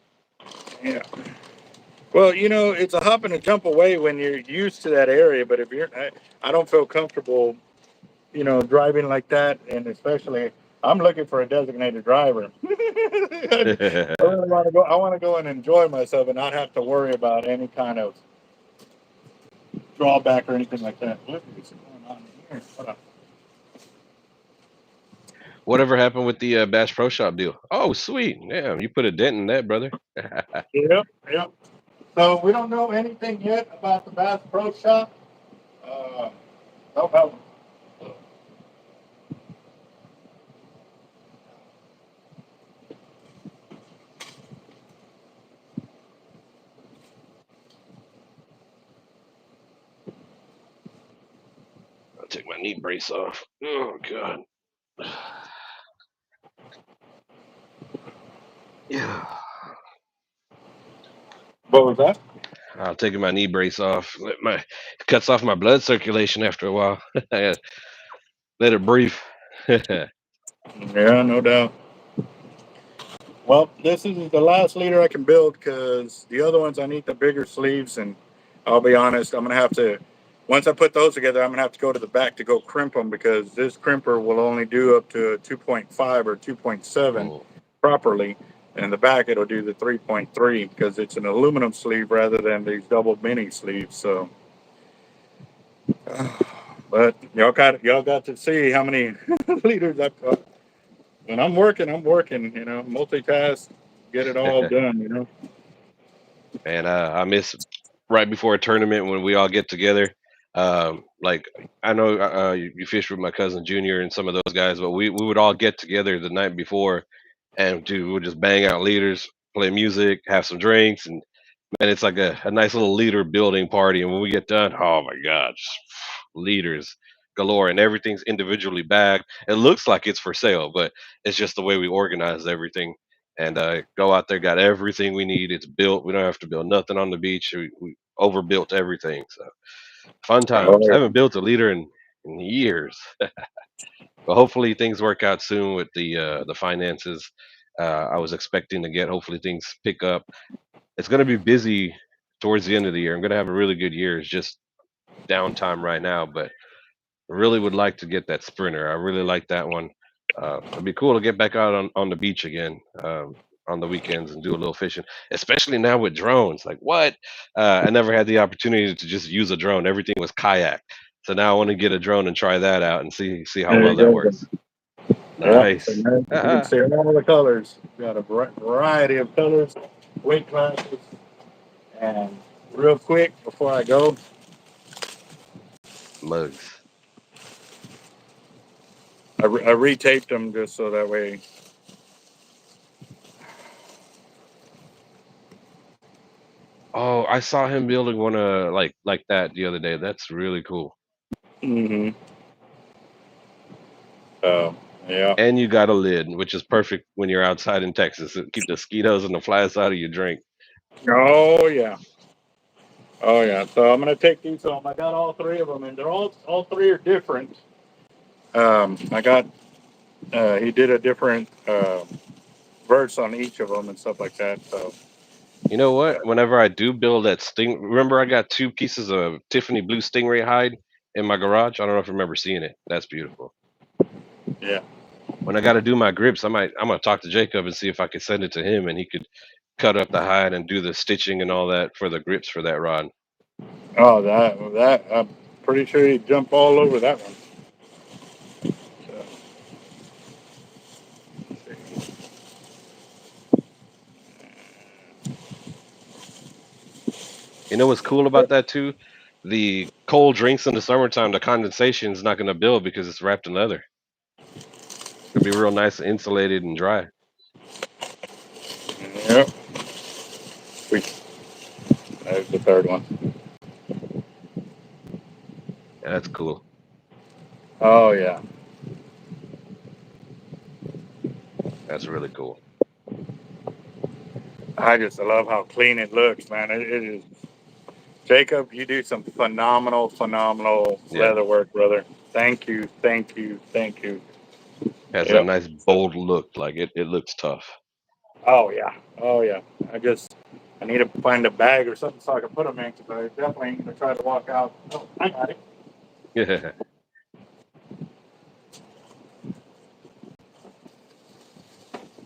yeah. Well, it's a hop and a jump away when you're used to that area, but if I don't feel comfortable driving like that, and especially I'm looking for a designated driver. I really want to go. I want to go and enjoy myself and not have to worry about any kind of drawback or anything like that. Look what's going on here. Hold on. Whatever happened with the Bass Pro Shop deal? Oh, sweet. Yeah, you put a dent in that, brother. Yep, yep. So we don't know anything yet about the Bass Pro Shop. Uh, no problem. I'll take my knee brace off. Oh God. Yeah. What was that? I'm taking my knee brace off. It cuts off my blood circulation after a while. Let it breathe. Yeah, no doubt. Well, this is the last leader I can build because the other ones I need the bigger sleeves, and I'll be honest, I'm gonna have to. Once I put those together, I'm gonna have to go to the back to go crimp them because this crimper will only do up to 2.5 or 2.7 Mm. properly, and the back it'll do the 3.3 because it's an aluminum sleeve rather than these double mini sleeves. So, but y'all got to see how many liters I've got. When I'm working, multitask, get it all done, And I miss right before a tournament when we all get together. Like I know you fish with my cousin Junior and some of those guys, but we would all get together the night before, and dude, we'd just bang out leaders, play music, have some drinks, and it's like a nice little leader building party. And when we get done, oh my god, just leaders galore, and everything's individually bagged. It looks like it's for sale, but it's just the way we organize everything. And go out there, got everything we need. It's built. We don't have to build nothing on the beach. We overbuilt everything. So fun Oh, times. I haven't built a leader in in years. But hopefully things work out soon with the finances. I was expecting to get. Hopefully things pick up. It's going to be busy towards the end of the year. I'm going to have a really good year. It's just downtime right now, but I really would like to get that Sprinter. I really like that one. It'd be cool to get back out on the beach again on the weekends and do a little fishing, especially now with drones. Like what? I never had the opportunity to just use a drone. Everything was kayak. So now I want to get a drone and try that out and see how There well you that go. works. Yeah, so Nice. now you can see all the colors. We got a variety of colors, weight classes, and real quick before I go, Mugs. I retaped them just so that way. Oh, I saw him building one like that the other day. That's really cool. Mm-hmm. So yeah. And you got a lid, which is perfect when you're outside in Texas. It keep the mosquitoes and the flies out of your drink. Oh yeah. Oh yeah. So I'm gonna take these home. I got all three of them, and they're all three are different. I got he did a different verse on each of them and stuff like that. So You know what? Whenever I do build that sting, remember I got 2 pieces of Tiffany blue stingray hide in my garage. I don't know if you remember seeing it. That's beautiful. yeah. When I got to do my grips, I'm gonna talk to Jacob and see if I could send it to him and he could cut up the hide and do the stitching and all that for the grips for that rod. Oh, that I'm pretty sure he jumped all over that one. So, You know what's cool about that too? The cold drinks in the summertime, the condensation is not gonna build because it's wrapped in leather. It'll be real nice and insulated and dry. yep. Sweet. There's the third one. Yeah, that's cool. Oh yeah. That's really cool. I just love how clean it looks, man. It is. Jacob, you do some phenomenal Yeah. leather work, brother. Thank you, thank you, thank you. Has that Yep. nice So, bold look. Like it looks tough. oh yeah, oh yeah. I need to find a bag or something so I can put them in because I definitely ain't gonna try to walk out. Oh, I got it. Yeah.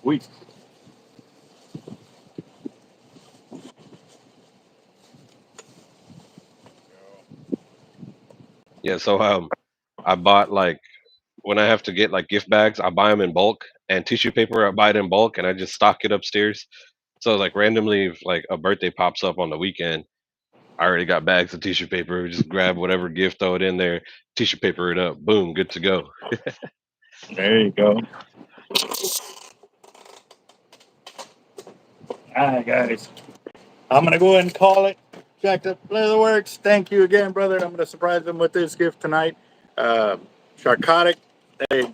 Sweet. Yeah, so I bought like when I have to get like gift bags, I buy them in bulk and tissue paper. I buy it in bulk and I just stock it upstairs. So like randomly, if like a birthday pops up on the weekend, I already got bags of tissue paper. Just grab whatever gift, throw it in there, tissue paper it up, boom, good to go. There you go. All right, guys. I'm gonna go ahead and call it. Jacked Up Leatherworks. Thank you again, brother. I'm gonna surprise them with this gift tonight. Uh, Sharkotic. Hey,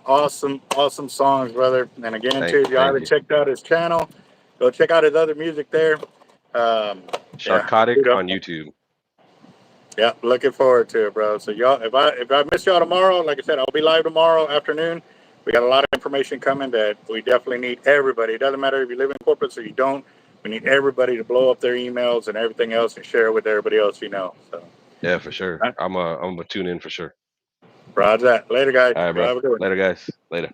awesome songs, brother. And again, too, if you Thank haven't you. checked out his channel, go check out his other music there. Um, yeah, Sharkotic dude, on YouTube. yeah, looking forward to it, bro. So y'all, if I miss y'all tomorrow, like I said, I'll be live tomorrow afternoon. We got a lot of information coming that we definitely need everybody. It doesn't matter if you live in Corpus or you don't. We need everybody to blow up their emails and everything else and share it with everybody else you know. So, Yeah, for sure. all right, I'm a tune in for sure. Roger that. Later, guys. All right, Y'all bro. have a good one. Later, guys. Later.